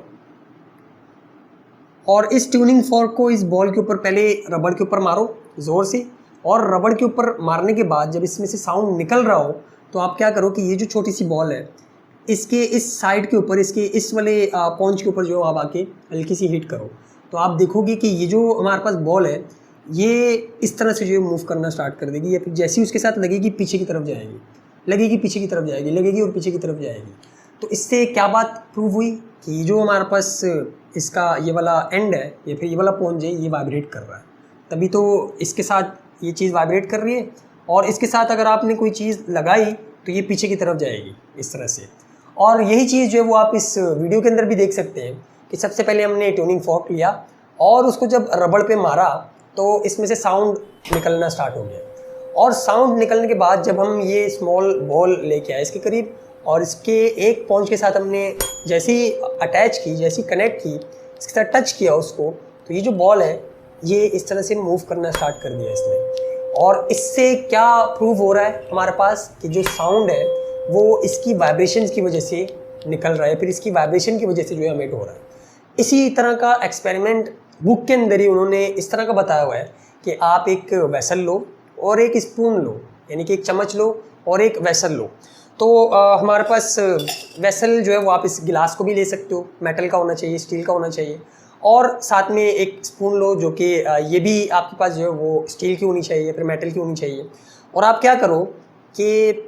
और इस ट्यूनिंग फोर्क को इस बॉल के ऊपर पहले रबड़ के ऊपर मारो ज़ोर से, और रबड़ के ऊपर मारने के बाद जब इसमें से साउंड निकल रहा हो तो आप क्या करो कि ये जो छोटी सी बॉल है इसके इस साइड के ऊपर, इसके इस वाले पॉन्च के ऊपर जो आप आके हल्की सी हिट करो, तो आप देखोगे कि ये जो हमारे पास बॉल है ये इस तरह से जो है मूव करना स्टार्ट कर देगी, या फिर जैसी उसके साथ लगेगी पीछे की तरफ जाएगी, लगेगी पीछे की तरफ जाएगी, लगेगी और पीछे की तरफ जाएगी। तो इससे क्या बात प्रूव हुई कि जो हमारे पास इसका ये वाला एंड है या फिर ये वाला पॉन्च है ये वाइब्रेट कर रहा है, तभी तो इसके साथ ये चीज़ वाइब्रेट कर रही है। और इसके साथ अगर आपने कोई चीज़ लगाई तो तो ये पीछे की तरफ जाएगी इस तरह से। और यही चीज़ जो है वो आप इस वीडियो के अंदर भी देख सकते हैं कि सबसे पहले हमने ट्यूनिंग फॉर्क लिया और उसको जब रबड़ पे मारा तो इसमें से साउंड निकलना स्टार्ट हो गया। और साउंड निकलने के बाद जब हम ये स्मॉल बॉल लेके आए इसके करीब और इसके एक पॉइंट के साथ हमने जैसे ही अटैच की, जैसी कनेक्ट की, इसके साथ टच किया उसको, तो ये जो बॉल है ये इस तरह से मूव करना स्टार्ट कर दिया इसने। और इससे क्या प्रूव हो रहा है हमारे पास कि जो साउंड है वो इसकी वाइब्रेशन की वजह से निकल रहा है, फिर इसकी वाइब्रेशन की वजह से जो है एमिट हो रहा है। इसी तरह का एक्सपेरिमेंट बुक के अंदर ही उन्होंने इस तरह का बताया हुआ है कि आप एक वेसल लो और एक स्पून लो, यानी कि एक चम्मच लो और एक वेसल लो। तो हमारे पास वेसल जो है वो आप इस गिलास को भी ले सकते हो, मेटल का होना चाहिए, स्टील का होना चाहिए, और साथ में एक स्पून लो जो कि ये भी आपके पास जो है वो स्टील की होनी चाहिए, फिर मेटल की होनी चाहिए। और आप क्या करो कि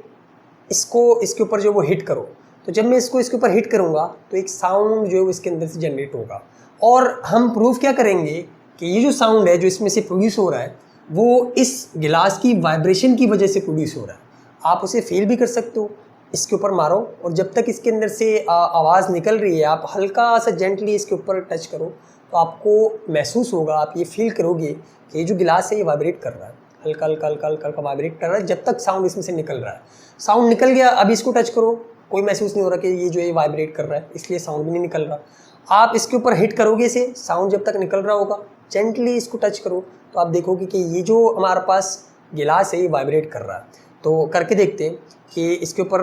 इसको इसके ऊपर जो वो हिट करो, तो जब मैं इसको इसके ऊपर हिट करूँगा तो एक साउंड जो है इसके अंदर से जनरेट होगा। और हम प्रूव क्या करेंगे कि ये जो साउंड है जो इसमें से प्रोड्यूस हो रहा है वो इस गिलास की वाइब्रेशन की वजह से प्रोड्यूस हो रहा है। आप उसे फील भी कर सकते हो, इसके ऊपर मारो और जब तक इसके अंदर से आवाज़ निकल रही है आप हल्का सा जेंटली इसके ऊपर टच करो तो आपको महसूस होगा, आप ये फील करोगे कि ये जो गिलास है ये वाइब्रेट कर रहा है, हल्का हल्का हल्का हल्का हल्का वाइब्रेट कर रहा है जब तक साउंड इसमें से निकल रहा है। साउंड निकल गया, अब इसको टच करो, कोई महसूस नहीं हो रहा कि ये जो है वाइब्रेट कर रहा है, इसलिए साउंड भी नहीं निकल रहा। आप इसके ऊपर हिट करोगे इसे, साउंड जब तक निकल रहा होगा, जेंटली इसको टच करो तो आप देखोगे कि ये जो हमारे पास गिलास है ये वाइब्रेट कर रहा है। तो करके देखते हैं कि इसके ऊपर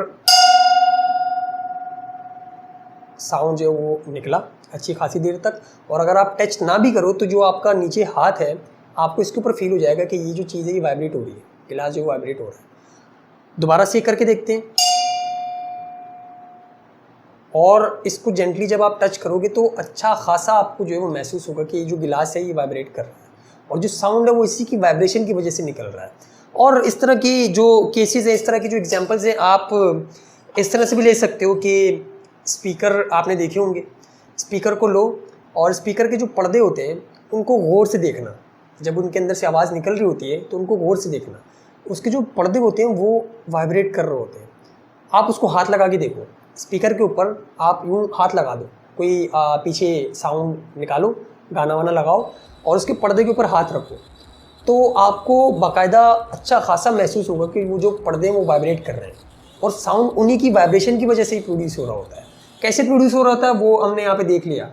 साउंड जो है वो निकला अच्छी खासी देर तक। और अगर आप टच ना भी करो तो जो आपका नीचे हाथ है आपको इसके ऊपर फील हो जाएगा कि ये जो चीज़ है ये वाइब्रेट हो रही है, गिलास जो वाइब्रेट हो रहा है। दोबारा से करके देखते हैं और इसको जेंटली जब आप टच करोगे तो अच्छा खासा आपको जो है वो महसूस होगा कि ये जो गिलास है ये वाइब्रेट कर रहा है और जो साउंड है वो इसी की वाइब्रेशन की वजह से निकल रहा है। और इस तरह की जो केसेस हैं, इस तरह की जो एग्जांपल्स हैं, आप इस तरह से भी ले सकते हो कि स्पीकर आपने देखे होंगे, स्पीकर को लो और स्पीकर के जो पर्दे होते हैं उनको गौर से देखना। जब उनके अंदर से आवाज़ निकल रही होती है तो उनको गौर से देखना, उसके जो पर्दे होते हैं वो वाइब्रेट कर रहे होते हैं। आप उसको हाथ लगा के देखो, स्पीकर के ऊपर आप यूँ हाथ लगा दो, कोई पीछे साउंड निकालो, गाना वाना लगाओ और उसके पर्दे के ऊपर हाथ रखो, तो आपको बाकायदा अच्छा खासा महसूस होगा कि वो जो पर्दे हैं वो वाइब्रेट कर रहे हैं और साउंड उन्हीं की वाइब्रेशन की वजह से ही प्रोड्यूस हो रहा होता है। कैसे प्रोड्यूस हो रहा होता है वो हमने यहाँ पे देख लिया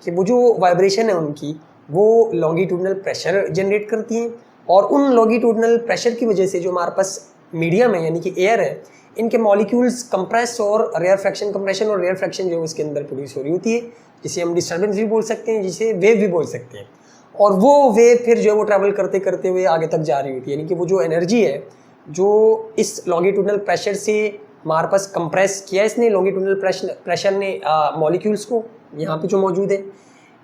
कि वो जो वाइब्रेशन है उनकी वो लॉन्गिट्यूडनल प्रेशर जनरेट करती हैं और उन लॉन्गिट्यूडनल प्रेशर की वजह से जो हमारे पास मीडियम है यानी कि एयर है, इनके मॉलिक्यूल्स कंप्रेस और रेयर फ्रैक्शन, कंप्रेशन और रेयर फ्रैक्शन जो है इसके अंदर प्रोड्यूस हो रही होती है, जिसे हम डिस्टर्बेंस भी बोल सकते हैं, जिसे वेव भी बोल सकते हैं। और वो वेव फिर जो है वो ट्रैवल करते करते हुए आगे तक जा रही होती है, यानी कि वो जो एनर्जी है जो इस लॉन्गिट्यूडनल प्रेशर से हमारे पास कंप्रेस किया इसने, लॉन्गिट्यूडनल प्रेशर ने मॉलिक्यूल्स को यहाँ पे जो मौजूद है,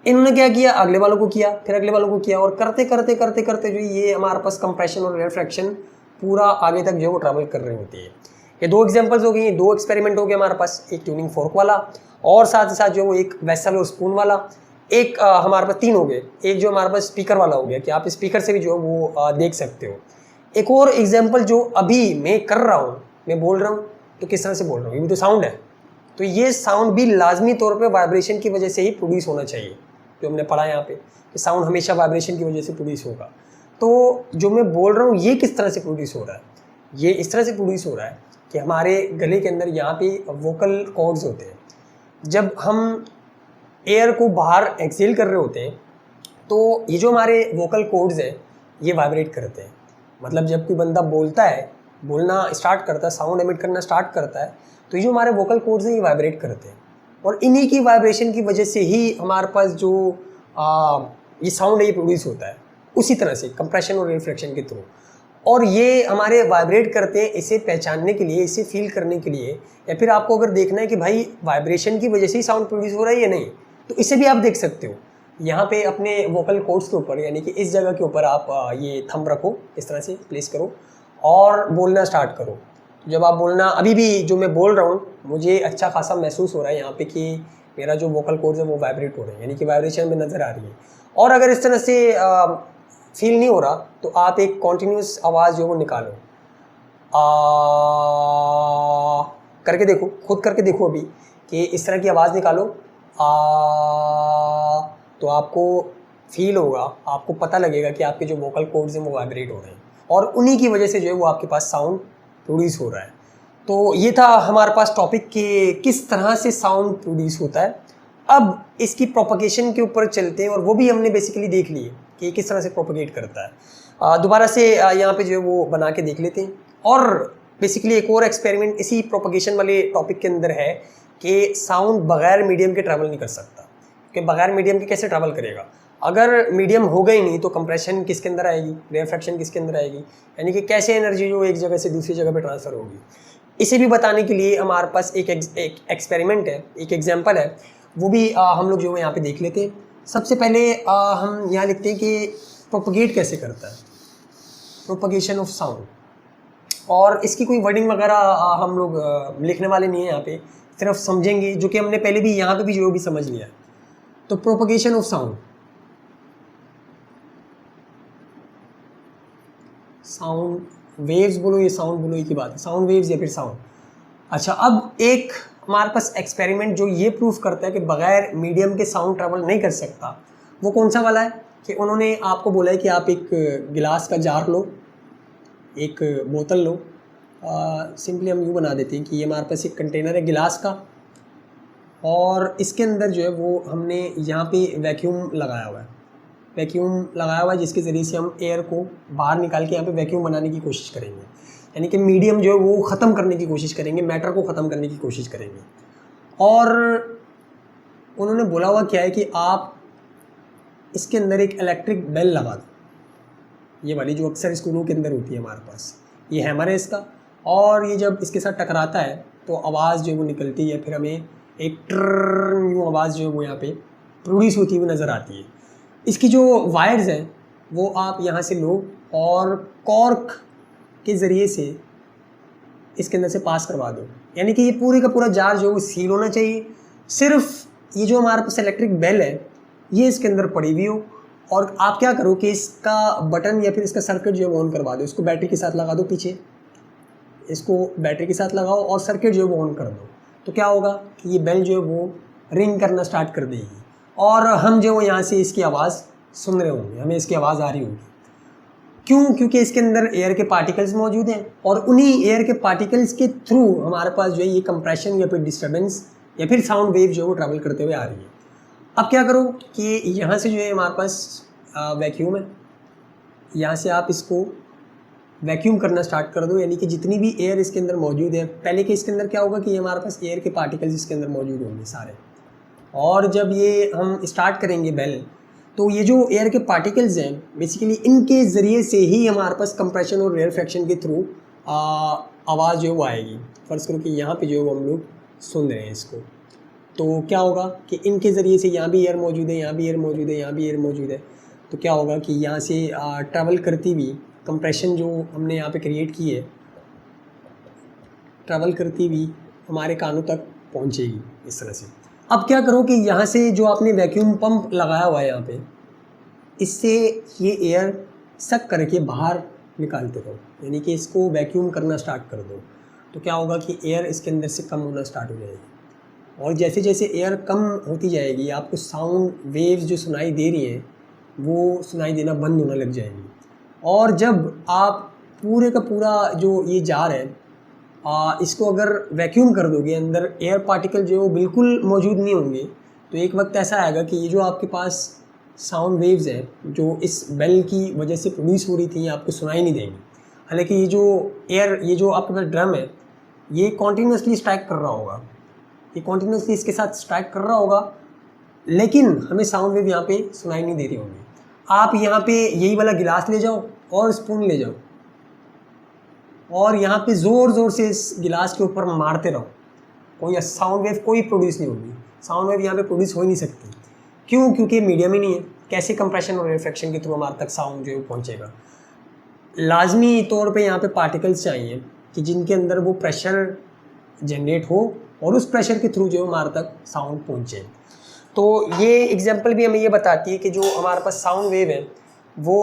इन्होंने क्या किया, अगले वालों को किया, फिर अगले वालों को किया और करते करते करते करते जो ये हमारे पास कंप्रेशन और रेयर फ्रैक्शन पूरा आगे तक जो है वो ट्रैवल कर रही होती है। ये दो एग्जांपल्स हो गई, दो एक्सपेरिमेंट हो गए हमारे पास, एक ट्यूनिंग फोर्क वाला और साथ ही साथ जो वो एक वेसल और स्पून वाला, एक हमारे पास तीन हो गए, एक जो हमारे पास स्पीकर वाला हो गया कि आप स्पीकर से भी जो है वो देख सकते हो। एक और एग्जाम्पल जो अभी मैं कर रहा हूँ, मैं बोल रहा हूँ तो किस तरह से बोल रहा हूँ, ये भी तो साउंड है, तो ये साउंड भी लाजमी तौर पे वाइब्रेशन की वजह से ही प्रोड्यूस होना चाहिए, जो हमने पढ़ा यहाँ पे कि साउंड हमेशा वाइब्रेशन की वजह से प्रोड्यूस होगा। तो जो मैं बोल रहा हूँ ये किस तरह से प्रोड्यूस हो रहा है, ये इस तरह से प्रोड्यूस हो रहा है कि हमारे गले के अंदर यहाँ पे वोकल कॉर्ड्स होते हैं, जब हम एयर को बाहर एक्सेल कर रहे होते हैं तो ये जो हमारे वोकल कॉर्ड्स हैं ये वाइब्रेट करते हैं। मतलब जब कोई बंदा बोलता है, बोलना स्टार्ट करता है, साउंड एमिट करना स्टार्ट करता है, तो ये जो हमारे वोकल कॉर्ड्स हैं ये वाइब्रेट करते हैं और इन्हीं की वाइब्रेशन की वजह से ही हमारे पास जो ये साउंड है ये प्रोड्यूस होता है, उसी तरह से कंप्रेशन और रिफ्लेक्शन के थ्रू। और ये हमारे वाइब्रेट करते हैं इसे पहचानने के लिए, इसे फील करने के लिए, या फिर आपको अगर देखना है कि भाई वाइब्रेशन की वजह से ही साउंड प्रोड्यूस हो रहा है या नहीं, तो इसे भी आप देख सकते हो। यहाँ पे अपने वोकल कॉर्ड्स के ऊपर यानी कि इस जगह के ऊपर आप ये थंब रखो, इस तरह से प्लेस करो और बोलना स्टार्ट करो। जब आप बोलना, अभी भी जो मैं बोल रहा हूँ मुझे अच्छा खासा महसूस हो रहा है यहाँ पे कि मेरा जो वोकल कॉर्ड्स है वो वाइब्रेट हो रहे हैं, यानी कि वाइब्रेशन में नज़र आ रही है। और अगर इस तरह से फील नहीं हो रहा तो आप एक कॉन्टीन्यूस आवाज़ जो वो निकालो, करके देखो, खुद करके देखो अभी कि इस तरह की आवाज़ निकालो तो आपको फील होगा, आपको पता लगेगा कि आपके जो वोकल कॉर्ड्स हैं वो वाइब्रेट हो रहे हैं और उन्हीं की वजह से जो है वो आपके पास साउंड प्रोड्यूस हो रहा है। तो ये था हमारे पास टॉपिक कि किस तरह से साउंड प्रोड्यूस होता है। अब इसकी प्रोपगेशन के ऊपर चलते हैं और वो भी हमने बेसिकली देख लिए कि किस तरह से प्रोपगेट करता है। दोबारा से यहाँ पे जो है वो बना के देख लेते हैं। और बेसिकली एक और एक्सपेरिमेंट इसी प्रोपगेशन वाले टॉपिक के अंदर है कि साउंड बगैर मीडियम के ट्रैवल नहीं कर सकता, कि बगैर मीडियम के कैसे ट्रैवल करेगा। अगर मीडियम होगा ही नहीं तो कंप्रेशन किसके अंदर आएगी, रेफ्रैक्शन किसके अंदर आएगी, यानी कि कैसे एनर्जी जो एक जगह से दूसरी जगह पे ट्रांसफ़र होगी। इसे भी बताने के लिए हमारे पास एक एक्सपेरिमेंट है, एक एग्जांपल है, वो भी हम लोग जो है यहाँ पे देख लेते हैं। सबसे पहले हम यहाँ लिखते हैं कि प्रोपगेट कैसे करता है, प्रोपगेशन ऑफ साउंड। और इसकी कोई वर्डिंग वगैरह हम लोग लिखने वाले नहीं है यहाँ पे, सिर्फ समझेंगे, जो कि हमने पहले भी यहाँ पे भी जो भी समझ लिया है। तो propagation of sound, sound waves बोलो, ये साउंड बोलो, एक ही बात है, साउंड वेव्स या फिर साउंड। अच्छा, अब एक हमारे पास एक्सपेरिमेंट जो ये प्रूफ करता है कि बगैर मीडियम के साउंड ट्रैवल नहीं कर सकता, वो कौन सा वाला है कि उन्होंने आपको बोला है कि आप एक गिलास का जार लो, एक बोतल लो। सिंपली हम यूँ बना देते हैं कि ये हमारे पास एक कंटेनर है गिलास का और इसके अंदर जो है वो हमने यहाँ पे वैक्यूम लगाया हुआ है, वैक्यूम लगाया हुआ है जिसके ज़रिए से हम एयर को बाहर निकाल के यहाँ पे वैक्यूम बनाने की कोशिश करेंगे, यानी कि मीडियम जो है वो ख़त्म करने की कोशिश करेंगे, मैटर को ख़त्म करने की कोशिश करेंगे। और उन्होंने बोला हुआ क्या है कि आप इसके अंदर एक इलेक्ट्रिक बेल लगा दो, ये वाली जो अक्सर स्कूलों के अंदर होती है हमारे पास, ये हैमर है इसका, और ये जब इसके साथ टकराता है तो आवाज़ जो है वो निकलती है, फिर हमें एक ट्रर यूँ आवाज़ जो है वो यहाँ पे प्रोड्यूस होती हुई नज़र आती है। इसकी जो वायर्स हैं वो आप यहाँ से लो और कॉर्क के ज़रिए से इसके अंदर से पास करवा दो, यानी कि ये पूरे का पूरा जार जो है वो सील होना चाहिए। सिर्फ ये जो हमारे पास इलेक्ट्रिक बेल है ये इसके अंदर पड़ी हुई हो, और आप क्या करो कि इसका बटन या फिर इसका सर्किट जो है वो ऑन करवा दो, इसको बैटरी के साथ लगा दो, पीछे इसको बैटरी के साथ लगाओ और सर्किट जो है वो ऑन कर दो। तो क्या होगा कि ये बेल जो है वो रिंग करना स्टार्ट कर देगी और हम जो है यहाँ से इसकी आवाज़ सुन रहे होंगे, हमें इसकी आवाज़ आ रही होगी। क्यों? क्योंकि इसके अंदर एयर के पार्टिकल्स मौजूद हैं और उन्हीं एयर के पार्टिकल्स के थ्रू हमारे पास जो है ये कंप्रेशन या फिर डिस्टर्बेंस या फिर साउंड वेव जो है वो ट्रैवल करते हुए आ रही है। अब क्या करो कि यहाँ से जो है हमारे पास वैक्यूम है, यहाँ से आप इसको वैक्यूम करना स्टार्ट कर दो, यानी कि जितनी भी एयर इसके अंदर मौजूद है, पहले के इसके अंदर क्या होगा कि ये हमारे पास एयर के पार्टिकल्स इसके अंदर मौजूद होंगे सारे, और जब ये हम स्टार्ट करेंगे बेल तो ये जो एयर के पार्टिकल्स हैं बेसिकली इनके ज़रिए से ही हमारे पास कंप्रेशन और रेयरफेक्शन के थ्रू आवाज़ जो है वो आएगी। फ़र्ज़ करो कि यहाँ पे जो है वो हम लोग सुन रहे हैं इसको, तो क्या होगा कि इनके ज़रिए से यहाँ भी एयर मौजूद है, यहाँ भी एयर मौजूद है, यहाँ भी एयर मौजूद है, तो क्या होगा कि यहाँ से ट्रैवल करती हुई कंप्रेशन जो हमने यहाँ पे क्रिएट की है ट्रैवल करती हुई हमारे कानों तक पहुँचेगी इस तरह से। अब क्या करो कि यहाँ से जो आपने वैक्यूम पंप लगाया हुआ है यहाँ पे, इससे ये एयर सक करके बाहर निकालते रहो, यानी कि इसको वैक्यूम करना स्टार्ट कर दो। तो क्या होगा कि एयर इसके अंदर से कम होना स्टार्ट हो जाएगी, और जैसे जैसे एयर कम होती जाएगी आपको साउंड वेव्स जो सुनाई दे रही हैं वो सुनाई देना बंद होने लग जाएगी। और जब आप पूरे का पूरा जो ये जार है इसको अगर वैक्यूम कर दोगे, अंदर एयर पार्टिकल जो है वो बिल्कुल मौजूद नहीं होंगे, तो एक वक्त ऐसा आएगा कि ये जो आपके पास साउंड वेव्स हैं जो इस बेल की वजह से प्रोड्यूस हो रही थी आपको सुनाई नहीं देंगी। हालांकि ये जो एयर, ये जो आपके पास ड्रम है ये कॉन्टीन्यूसली स्ट्राइक कर रहा होगा, ये कॉन्टीन्यूसली इसके साथ स्ट्राइक कर रहा होगा, लेकिन हमें साउंड वेव यहाँ पे सुनाई नहीं दे रही होंगी। आप यहाँ पे यही वाला गिलास ले जाओ और स्पून ले जाओ और यहाँ पे ज़ोर ज़ोर से इस गिलास के ऊपर मारते रहो, कोई साउंड वेव कोई प्रोड्यूस नहीं होगी, साउंड वेव यहाँ पे प्रोड्यूस हो ही नहीं सकती। क्यों? क्योंकि मीडियम ही नहीं है, कैसे कंप्रेशन और रिफ्लेक्शन के थ्रू हमारे तक साउंड जो है पहुँचेगा। लाजमी तौर पे यहाँ पे पार्टिकल्स चाहिए कि जिनके अंदर वो प्रेशर जनरेट हो और उस प्रेशर के थ्रू जो हमारे तक साउंड पहुँचे। तो ये एग्जांपल भी हमें ये बताती है कि जो हमारे पास साउंड वेव है वो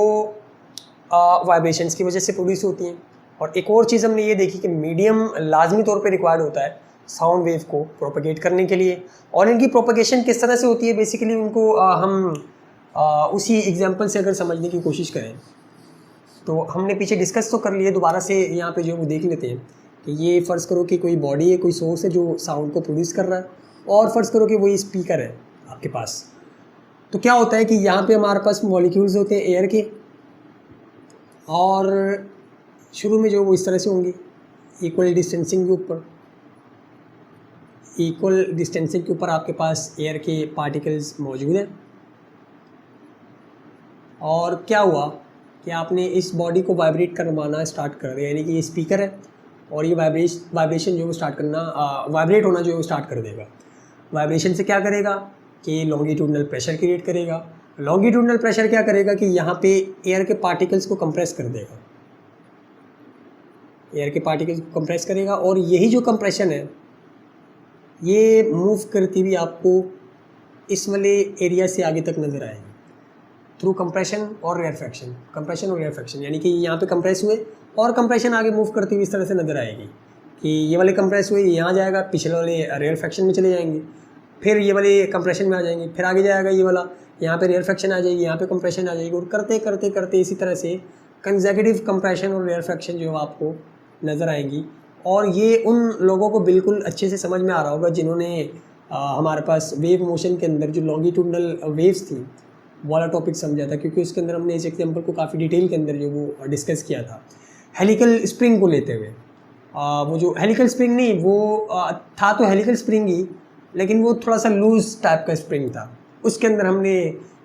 वाइब्रेशंस की वजह से प्रोड्यूस होती हैं, और एक और चीज़ हमने ये देखी कि मीडियम लाजमी तौर पे रिक्वायर्ड होता है साउंड वेव को प्रोपेगेट करने के लिए। और इनकी प्रोपेगेशन किस तरह से होती है, बेसिकली उनको हम उसी एग्जांपल से अगर समझने की कोशिश करें तो हमने पीछे डिस्कस तो कर लिए, दोबारा से यहाँ पे जो वो देख लेते हैं कि ये फ़र्ज़ करो कि कोई बॉडी है, कोई सोर्स है जो साउंड को प्रोड्यूस कर रहा है, और फ़र्ज़ करो कि वही स्पीकर है आपके पास। तो क्या होता है कि यहाँ पे हमारे पास मॉलिक्यूल्स होते हैं एयर के, और शुरू में जो वो इस तरह से होंगे इक्वल डिस्टेंसिंग के ऊपर, इक्वल डिस्टेंसिंग के ऊपर आपके पास एयर के पार्टिकल्स मौजूद हैं। और क्या हुआ कि आपने इस बॉडी को वाइब्रेट करवाना स्टार्ट कर दिया, यानी कि ये स्पीकर है और ये वाइब्रेशन जो स्टार्ट करना वाइब्रेट होना जो स्टार्ट कर देगा। वाइब्रेशन से क्या करेगा कि लॉन्गिट्यूडनल प्रेशर क्रिएट करेगा। लॉन्गिट्यूडनल प्रेशर क्या करेगा कि यहाँ पे एयर के पार्टिकल्स को कंप्रेस कर देगा, एयर के पार्टिकल्स को कंप्रेस करेगा, और यही जो कंप्रेशन है ये मूव करती हुई आपको इस वाले एरिया से आगे तक नज़र आएगी थ्रू कंप्रेशन और रेयरफैक्शन। कंप्रेशन और रेयरफैक्शन यानी कि यहाँ पे कंप्रेस हुए और कंप्रेशन आगे मूव करती हुई इस तरह से नज़र आएगी कि ये वाले कंप्रेस हुए यहाँ जाएगा, पिछले वाले रेयरफैक्शन में चले जाएंगे, फिर ये वाले कंप्रेशन में आ जाएंगे, फिर आगे जाएगा ये वाला, यहाँ पे रेयरफैक्शन आ जाएगी, यहाँ पे कंप्रेशन आ जाएगी, और करते करते करते इसी तरह से कंसेक्यूटिव कंप्रेशन और रेयरफैक्शन जो आपको नज़र आएंगी। और ये उन लोगों को बिल्कुल अच्छे से समझ में आ रहा होगा जिन्होंने हमारे पास वेव मोशन के अंदर जो लॉन्गिट्यूडनल वेव्स थी वाला टॉपिक समझा था, क्योंकि उसके अंदर हमने इस एग्जांपल को काफ़ी डिटेल के अंदर जो वो डिस्कस किया था हेलिकल स्प्रिंग को लेते हुए। वो जो हेलिकल स्प्रिंग नहीं, वो था तो हेलिकल स्प्रिंग ही, लेकिन वो थोड़ा सा लूज टाइप का स्प्रिंग था। उसके अंदर हमने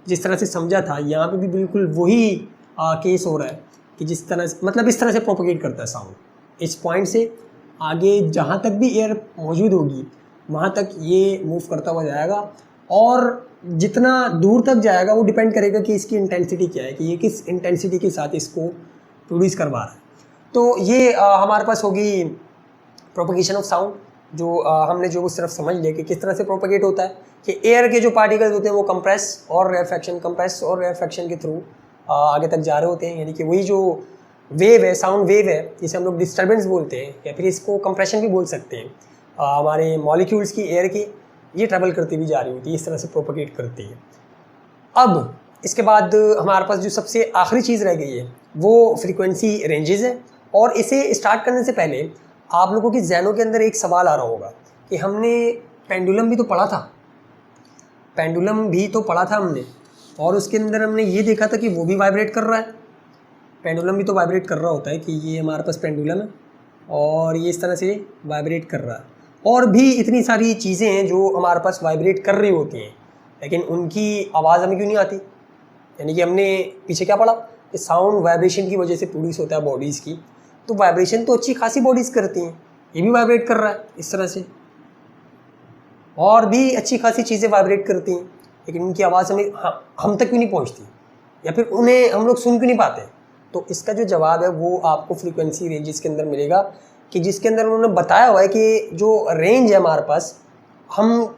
जिस तरह से समझा था, यहाँ पे भी बिल्कुल वही केस हो रहा है कि जिस तरह से, मतलब इस तरह से प्रोपोगेट करता है साउंड। इस पॉइंट से आगे जहाँ तक भी एयर मौजूद होगी वहाँ तक ये मूव करता हुआ जाएगा, और जितना दूर तक जाएगा वो डिपेंड करेगा कि इसकी इंटेंसिटी क्या है, कि ये किस इंटेंसिटी के साथ इसको प्रोड्यूस करवा रहा है। तो ये हमारे पास होगी प्रोपोगेशन ऑफ साउंड, जो हमने जो सिर्फ समझ लिया कि किस तरह से प्रोपोगेट होता है कि एयर के जो पार्टिकल्स होते हैं वो कंप्रेस और रेयरफैक्शन के थ्रू आगे तक जा रहे होते हैं। यानी कि वही जो वेव है, साउंड वेव है, जिसे हम लोग डिस्टर्बेंस बोलते हैं या फिर इसको कंप्रेशन भी बोल सकते हैं, हमारे मॉलिक्यूल्स की एयर की, ये ट्रैवल करती भी जा रही होती है, इस तरह से प्रोपोगेट करती है। अब इसके बाद हमारे पास जो सबसे आखिरी चीज़ रह गई है वो फ्रीक्वेंसी रेंजेस है। और इसे स्टार्ट करने से पहले आप लोगों के जहनों के अंदर एक सवाल आ रहा होगा कि हमने पेंडुलम भी तो पढ़ा था, पेंडुलम भी तो पढ़ा था हमने, और उसके अंदर हमने ये देखा था कि वो भी वाइब्रेट कर रहा है। पेंडुलम भी तो वाइब्रेट कर रहा होता है कि ये हमारे पास पेंडुलम है और ये इस तरह से वाइब्रेट कर रहा है। और भी इतनी सारी चीज़ें हैं जो हमारे पास वाइब्रेट कर रही होती हैं, लेकिन उनकी आवाज़ हमें क्यों नहीं आती। यानी कि हमने पीछे क्या पढ़ा कि साउंड वाइब्रेशन की वजह से प्रोड्यूस होता है बॉडीज़ की, तो वाइब्रेशन तो अच्छी खासी बॉडीज़ करती हैं, ये भी वाइब्रेट कर रहा है इस तरह से, और भी अच्छी खासी चीज़ें वाइब्रेट करती हैं, लेकिन उनकी आवाज़ हमें हम तक क्यों नहीं पहुंचती, या फिर उन्हें हम लोग सुन क्यों नहीं पाते। तो इसका जो जवाब है वो आपको फ्रीक्वेंसी रेंजेस के अंदर मिलेगा, कि जिसके अंदर उन्होंने बताया हुआ है कि जो रेंज है हमारे पास, हम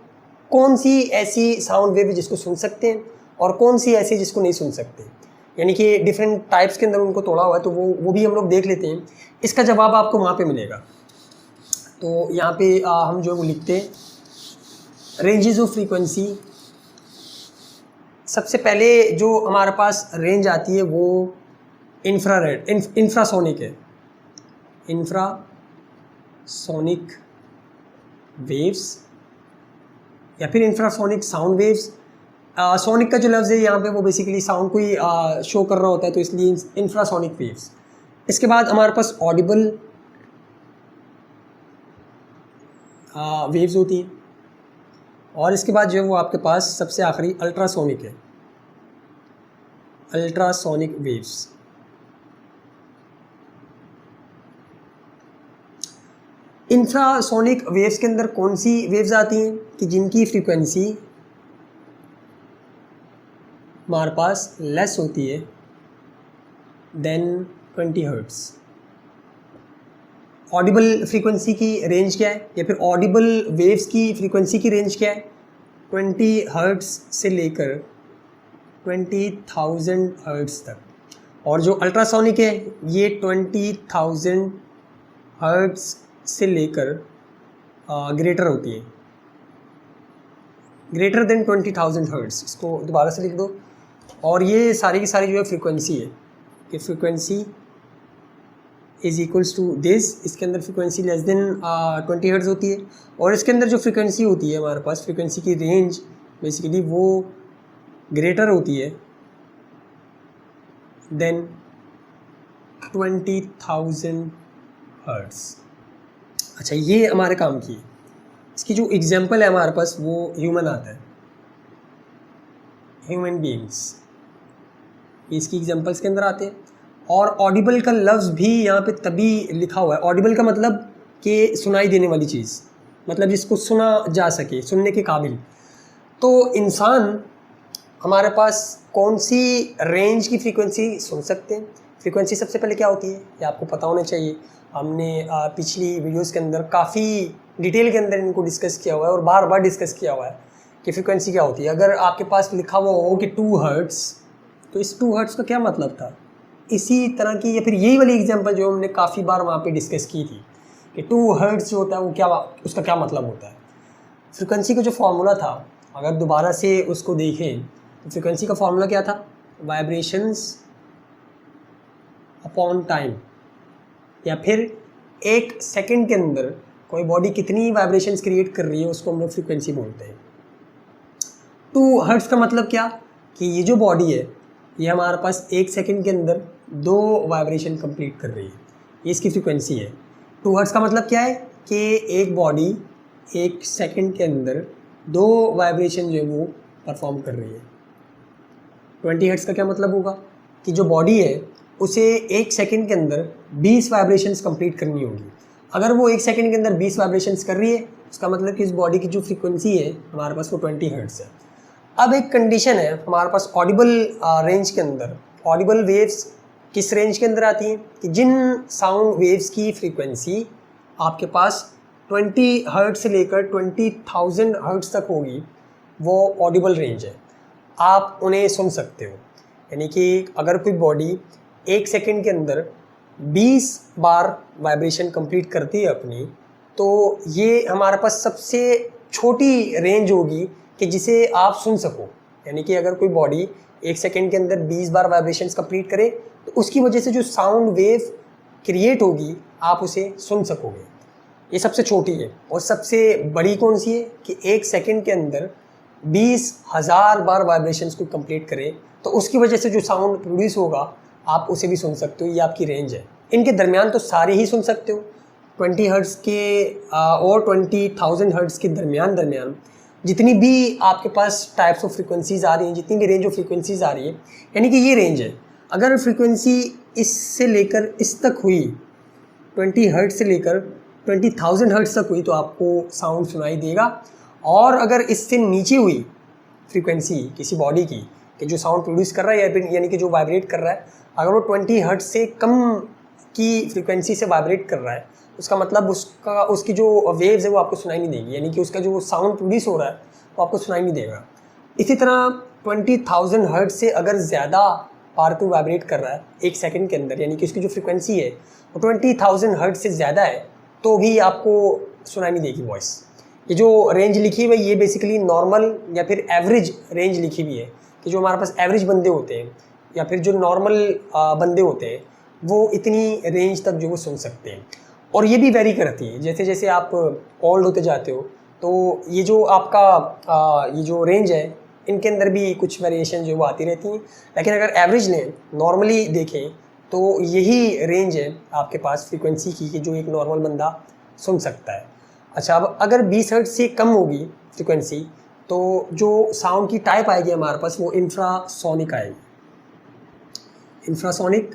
कौन सी ऐसी साउंड वेव जिसको सुन सकते हैं और कौन सी ऐसी जिसको नहीं सुन सकते। यानी कि डिफरेंट टाइप्स के अंदर उनको तोड़ा हुआ है, तो वो भी हम लोग देख लेते हैं। इसका जवाब आपको वहाँ पे मिलेगा। तो यहाँ पे हम जो लिखते हैं रेंजेस ऑफ फ्रीक्वेंसी, सबसे पहले जो हमारे पास रेंज आती है वो इंफ्रासोनिक है, इंफ्रासोनिक वेव्स या फिर इंफ्रासोनिक साउंड वेव्स। सोनिक का जो लफ्ज़ है यहाँ पे वो बेसिकली साउंड को ही शो कर रहा होता है, तो इसलिए इंफ्रासोनिक वेव्स। इसके बाद हमारे पास ऑडिबल वेव्स होती हैं, और इसके बाद जो है वो आपके पास सबसे आखिरी अल्ट्रासोनिक है, अल्ट्रासोनिक वेव्स। इंफ्रासोनिक वेव्स के अंदर कौन सी वेव्स आती हैं कि जिनकी फ्रीक्वेंसी हमारे पास लेस होती है देन 20 हर्ट्ज़। ऑडिबल फ्रीक्वेंसी की रेंज क्या है, या फिर ऑडिबल वेव्स की फ्रीक्वेंसी की रेंज क्या है, 20 हर्ट्ज़ से लेकर 20,000 हर्ट्ज़ तक। और जो अल्ट्रासोनिक है ये 20,000 हर्ट्ज से लेकर ग्रेटर होती है, ग्रेटर देन 20,000 हर्ट्ज। इसको दोबारा से लिख दो। और ये सारी की सारी जो है फ्रीक्वेंसी है कि frequency is equals to this. इसके अंदर फ्रीक्वेंसी लेस देन 20 हर्ट्ज होती है, और इसके अंदर जो फ्रीक्वेंसी होती है हमारे पास, फ्रीक्वेंसी की रेंज बेसिकली वो ग्रेटर होती है देन 20,000 हर्ट्ज। अच्छा, ये हमारे काम की है। इसकी जो एग्जांपल है हमारे पास वो ह्यूमन आता है, ह्यूमन बीइंग्स, इसकी एग्जांपल्स के अंदर आते हैं। और ऑडिबल का लफ्ज़ भी यहाँ पे तभी लिखा हुआ है। ऑडिबल का मतलब कि सुनाई देने वाली चीज़, मतलब जिसको सुना जा सके, सुनने के काबिल। तो इंसान हमारे पास कौन सी रेंज की फ्रीक्वेंसी सुन सकते हैं? फ्रीक्वेंसी सबसे पहले क्या होती है ये आपको पता होना चाहिए। हमने पिछली वीडियोस के अंदर काफ़ी डिटेल के अंदर इनको डिस्कस किया हुआ है और बार बार डिस्कस किया हुआ है कि फ्रीक्वेंसी क्या होती है। अगर आपके पास लिखा हुआ हो कि 2 हर्ट्ज़, तो इस 2 हर्ट्ज़ का क्या मतलब था? इसी तरह की या फिर यही वाली एग्जांपल जो हमने काफ़ी बार वहाँ पे डिस्कस की थी कि 2 हर्ट्ज़ जो होता है वो क्या, उसका क्या मतलब होता है। फ्रीक्वेंसी का जो फार्मूला था, अगर दोबारा से उसको देखें तो फ्रीक्वेंसी का फार्मूला क्या था? वाइब्रेशंस अपॉन टाइम, या फिर एक सेकंड के अंदर कोई बॉडी कितनी वाइब्रेशंस क्रिएट कर रही है उसको हम लोग फ्रीक्वेंसी बोलते हैं। 2 हर्ट्ज़ का मतलब क्या कि ये जो बॉडी है ये हमारे पास एक सेकंड के अंदर 2 वाइब्रेशन कंप्लीट कर रही है, ये इसकी फ्रीक्वेंसी है। 2 हर्ट्ज़ का मतलब क्या है कि एक बॉडी एक सेकंड के अंदर 2 वाइब्रेशन जो है वो परफॉर्म कर रही है। 20 हर्ट्ज़ का क्या मतलब होगा कि जो बॉडी है उसे एक सेकंड के अंदर 20 वाइब्रेशंस कंप्लीट करनी होगी। अगर वो एक सेकंड के अंदर 20 वाइब्रेशंस कर रही है, उसका मतलब कि इस बॉडी की जो फ्रीक्वेंसी है हमारे पास वो 20 हर्ट्ज़ है। अब एक कंडीशन है हमारे पास ऑडिबल रेंज के अंदर, ऑडिबल वेव्स किस रेंज के अंदर आती हैं कि जिन साउंड वेव्स की फ्रीक्वेंसी आपके पास 20 हर्ट्ज़ से लेकर 20,000 हर्ट्ज़ तक होगी, वो ऑडिबल रेंज है, आप उन्हें सुन सकते हो। यानी कि अगर कोई बॉडी एक सेकंड के अंदर 20 बार वाइब्रेशन कंप्लीट करती है अपनी, तो ये हमारे पास सबसे छोटी रेंज होगी कि जिसे आप सुन सको। यानी कि अगर कोई बॉडी एक सेकंड के अंदर 20 बार वाइब्रेशंस कंप्लीट करे तो उसकी वजह से जो साउंड वेव क्रिएट होगी आप उसे सुन सकोगे। ये सबसे छोटी है। और सबसे बड़ी कौन सी है कि एक सेकंड के अंदर 20,000 बार वाइब्रेशंस को कंप्लीट करे तो उसकी वजह से जो साउंड प्रोड्यूस होगा आप उसे भी सुन सकते हो। ये आपकी रेंज है। इनके दरमियान तो सारे ही सुन सकते हो। 20 हर्ट्ज़ के और 20,000 हर्ट्ज़ के दरमियान जितनी भी आपके पास टाइप्स ऑफ फ्रीक्वेंसीज आ रही हैं, जितनी भी रेंज ऑफ फ्रीक्वेंसीज आ रही है, यानी कि ये रेंज है। अगर फ्रीक्वेंसी इससे लेकर इस तक हुई, 20 हर्ट्ज़ से लेकर 20,000 हर्ट्ज़ तक हुई, तो आपको साउंड सुनाई देगा। और अगर इससे नीचे हुई फ्रीक्वेंसी किसी बॉडी की कि जो साउंड प्रोड्यूस कर रहा है या फिर यानी कि जो वाइब्रेट कर रहा है, अगर वो 20 हर्ट्ज़ से कम की फ्रीक्वेंसी से वाइब्रेट कर रहा है, उसका मतलब उसकी जो वेव्स है वो आपको सुनाई नहीं देगी। यानी कि उसका जो साउंड प्रोड्यूस हो रहा है वो आपको सुनाई नहीं देगा। इसी तरह 20,000 हर्ट्ज़ से अगर ज़्यादा बार को वाइब्रेट कर रहा है एक सेकंड के अंदर, यानी कि उसकी जो फ्रीक्वेंसी है वो 20,000 हर्ट्ज़ से ज़्यादा है, तो भी आपको सुनाई नहीं देगी वॉइस। ये जो रेंज लिखी हुई है ये बेसिकली नॉर्मल या फिर एवरेज रेंज लिखी हुई है कि जो हमारे पास एवरेज बंदे होते हैं या फिर जो नॉर्मल बंदे होते हैं वो इतनी रेंज तक जो वो सुन सकते हैं। और ये भी वेरी करती है, जैसे जैसे आप ओल्ड होते जाते हो तो ये जो आपका ये जो रेंज है इनके अंदर भी कुछ वेरिएशन जो वो आती रहती हैं। लेकिन अगर एवरेज लें, नॉर्मली देखें, तो यही रेंज है आपके पास फ्रीक्वेंसी की कि जो एक नॉर्मल बंदा सुन सकता है। अच्छा, अब अगर 20 हर्ट्ज़ से कम होगी फ्रीक्वेंसी तो जो साउंड की टाइप आएगी हमारे पास वो इंफ्रासोनिक आएगी, इंफ्रासोनिक।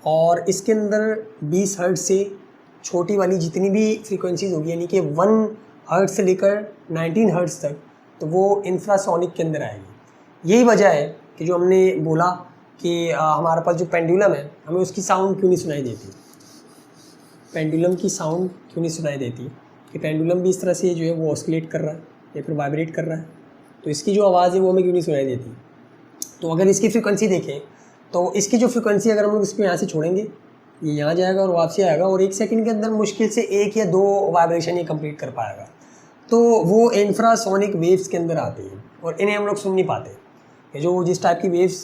और इसके अंदर 20 हर्ट्ज़ से छोटी वाली जितनी भी फ्रीक्वेंसीज होगी, यानी कि 1 हर्ट्ज़ से लेकर 19 हर्ट्ज़ तक, तो वो इंफ्रासोनिक के अंदर आएगी। यही वजह है कि जो हमने बोला कि हमारे पास जो पेंडुलम है हमें उसकी साउंड क्यों नहीं सुनाई देती, पेंडुलम की साउंड क्यों नहीं सुनाई देती कि पेंडुलम भी इस तरह से जो है वो ऑस्किलेट कर रहा है या फिर वाइब्रेट कर रहा है, तो इसकी जो आवाज़ है वो हमें क्यों नहीं सुनाई देती। तो अगर इसकी फ्रीक्वेंसी देखें तो इसकी जो फ्रिक्वेंसी अगर हम लोग इसको यहाँ से छोड़ेंगे, ये यहाँ जाएगा और वापसी आएगा, और 1 सेकंड के अंदर मुश्किल से 1 या 2 वाइब्रेशन ये कंप्लीट कर पाएगा। तो वो इंफ्रासोनिक वेव्स के अंदर आती है और इन्हें हम लोग सुन नहीं पाते। ये जो जिस टाइप की वेव्स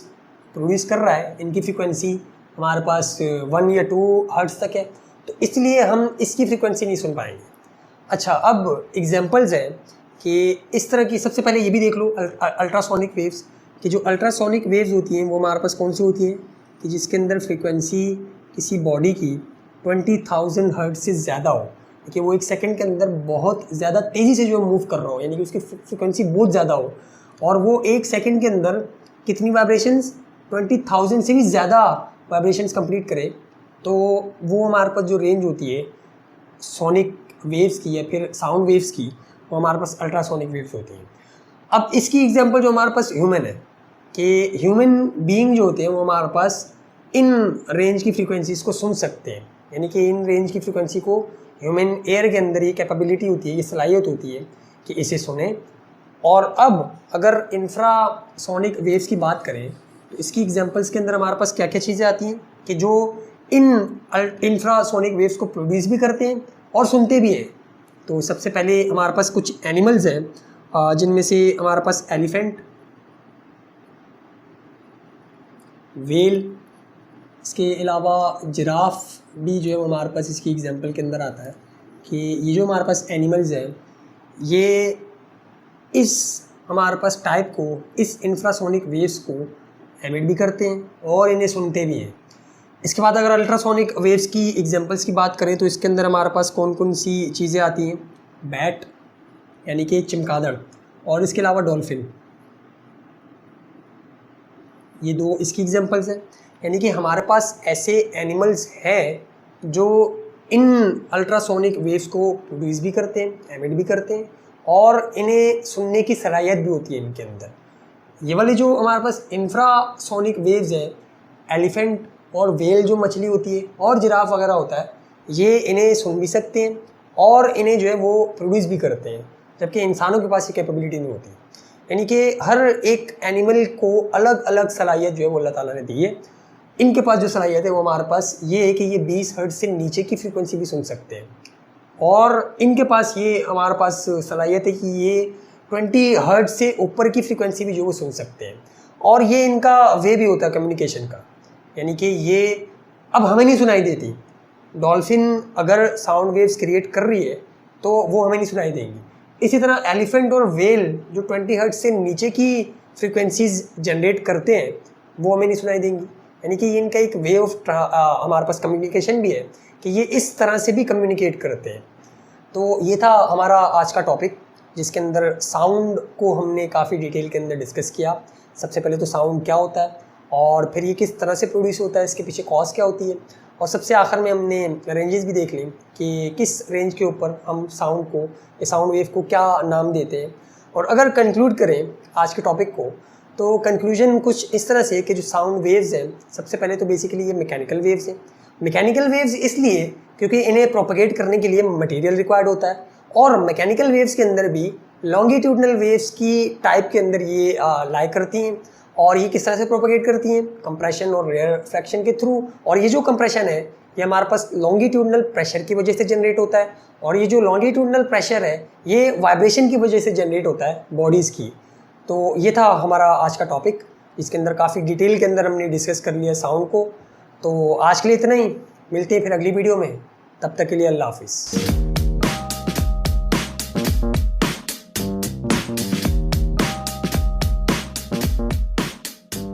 प्रोड्यूस कर रहा है, इनकी फ्रिक्वेंसी हमारे पास 1 या 2 हर्ट्ज़ तक है, तो इसलिए हम इसकी फ्रिक्वेंसी नहीं सुन पाएंगे। अच्छा, अब एग्जांपल्स हैं कि इस तरह की, सबसे पहले ये भी देख लो अल्ट्रासोनिक वेव्स, कि जो अल्ट्रासोनिक वेव्स होती हैं वो हमारे पास कौन सी होती हैं कि जिसके अंदर फ्रिक्वेंसी किसी बॉडी की 20,000 हर्ट्ज़ से ज़्यादा हो, कि वो 1 सेकंड के अंदर बहुत ज़्यादा तेज़ी से जो मूव कर रहा हो, यानी कि उसकी फ्रिक्वेंसी बहुत ज़्यादा हो, और वो 1 सेकंड के अंदर कितनी वाइब्रेशंस, 20,000 से भी ज़्यादा वाइब्रेशंस कंप्लीट करे, तो वो हमारे पास जो रेंज होती है सोनिक वेव्स की या फिर साउंड वेव्स की, वो हमारे पास अल्ट्रासोनिक वेव्स होती हैं। अब इसकी एग्जांपल जो हमारे पास ह्यूमन है, कि ह्यूमन बीइंग जो होते हैं वो हमारे पास इन रेंज की फ्रीक्वेंसीज को सुन सकते हैं, यानी कि इन रेंज की फ्रीक्वेंसी को ह्यूमन एयर के अंदर ये कैपेबिलिटी होती है, ये सलाहियत होती है कि इसे सुने। और अब अगर इंफ्रासोनिक वेव्स की बात करें तो इसकी एग्जांपल्स के अंदर हमारे पास क्या क्या चीज़ें आती हैं कि जो इन इंफ्रासोनिक वेव्स को प्रोड्यूस भी करते हैं और सुनते भी हैं। तो सबसे पहले हमारे पास कुछ एनिमल्स हैं, जिनमें से हमारे पास एलिफेंट, वेल, इसके अलावा जिराफ भी जो है हमारे पास इसकी एग्जांपल के अंदर आता है कि ये जो हमारे पास एनिमल्स हैं ये इस हमारे पास टाइप को, इस इंफ्रासोनिक वेव्स को एमिट भी करते हैं और इन्हें सुनते भी हैं। इसके बाद अगर अल्ट्रासोनिक वेव्स की एग्जांपल्स की बात करें तो इसके अंदर हमारे पास कौन कौन सी चीज़ें आती हैं, बैट यानी कि चमगादड़, और इसके अलावा डॉल्फिन, ये 2 इसकी एग्जांपल्स हैं। यानी कि हमारे पास ऐसे एनिमल्स हैं जो इन अल्ट्रासोनिक वेव्स को प्रोड्यूस भी करते हैं, एमिट भी करते हैं, और इन्हें सुनने की सलाहियत भी होती है इनके अंदर। ये वाले जो हमारे पास इंफ्रासोनिक वेव्स हैं, एलिफेंट और वेल जो मछली होती है और जिराफ वगैरह होता है, ये इन्हें सुन भी सकते हैं और इन्हें जो है वो प्रोड्यूस भी करते हैं, जबकि इंसानों के पास ये कैपेबिलिटी नहीं होती। यानी कि हर एक एनिमल को अलग अलग सलाहियत जो है वो अल्लाह ताला ने दी है। इनके पास जो सलाहियत है वो हमारे पास ये है कि ये 20 हर्ट्ज़ से नीचे की फ्रीक्वेंसी भी सुन सकते हैं, और इनके पास ये हमारे पास सलाहियत है कि ये 20 हर्ट्ज़ से ऊपर की फ्रीक्वेंसी भी जो वो सुन सकते हैं। और ये इनका वे भी होता है कम्युनिकेशन का, यानी कि ये अब हमें नहीं सुनाई देती। डॉल्फिन अगर साउंड वेव्स क्रिएट कर रही है तो वो हमें नहीं सुनाई देंगी। इसी तरह एलिफेंट और वेल जो 20 हर्ट्ज़ से नीचे की फ्रीक्वेंसीज जनरेट करते हैं वो हमें नहीं सुनाई देंगी। यानी कि इनका एक वे ऑफ हमारे पास कम्युनिकेशन भी है कि ये इस तरह से भी कम्युनिकेट करते हैं। तो ये था हमारा आज का टॉपिक, जिसके अंदर साउंड को हमने काफ़ी डिटेल के अंदर डिस्कस किया। सबसे पहले तो साउंड क्या होता है और फिर ये किस तरह से प्रोड्यूस होता है, इसके पीछे कॉज क्या होती है, और सबसे आखिर में हमने रेंजेस भी देख ली कि किस रेंज के ऊपर हम साउंड को या साउंड वेव को क्या नाम देते हैं। और अगर कंक्लूड करें आज के टॉपिक को तो कंक्लूजन कुछ इस तरह से कि जो साउंड वेव्स हैं, सबसे पहले तो बेसिकली ये मैकेनिकल वेव्स हैं। मैकेनिकल वेव्स इसलिए क्योंकि इन्हें प्रोपगेट करने के लिए मटेरियल रिक्वायर्ड होता है, और मैकेनिकल वेव्स के अंदर भी लॉन्गिट्यूडनल वेव्स की टाइप के अंदर ये लाई करती हैं। और ये किस तरह से प्रोपगेट करती हैं, कंप्रेशन और रेयरफैक्शन के थ्रू। और ये जो कंप्रेशन है ये हमारे पास लॉन्गिट्यूडनल प्रेशर की वजह से जनरेट होता है, और ये जो लॉन्गिट्यूडनल प्रेशर है ये वाइब्रेशन की वजह से जनरेट होता है बॉडीज़ की। तो ये था हमारा आज का टॉपिक, इसके अंदर काफ़ी डिटेल के अंदर हमने डिस्कस कर लिया साउंड को। तो आज के लिए इतना ही, मिलते हैं फिर अगली वीडियो में, तब तक के लिए अल्लाह हाफिज़।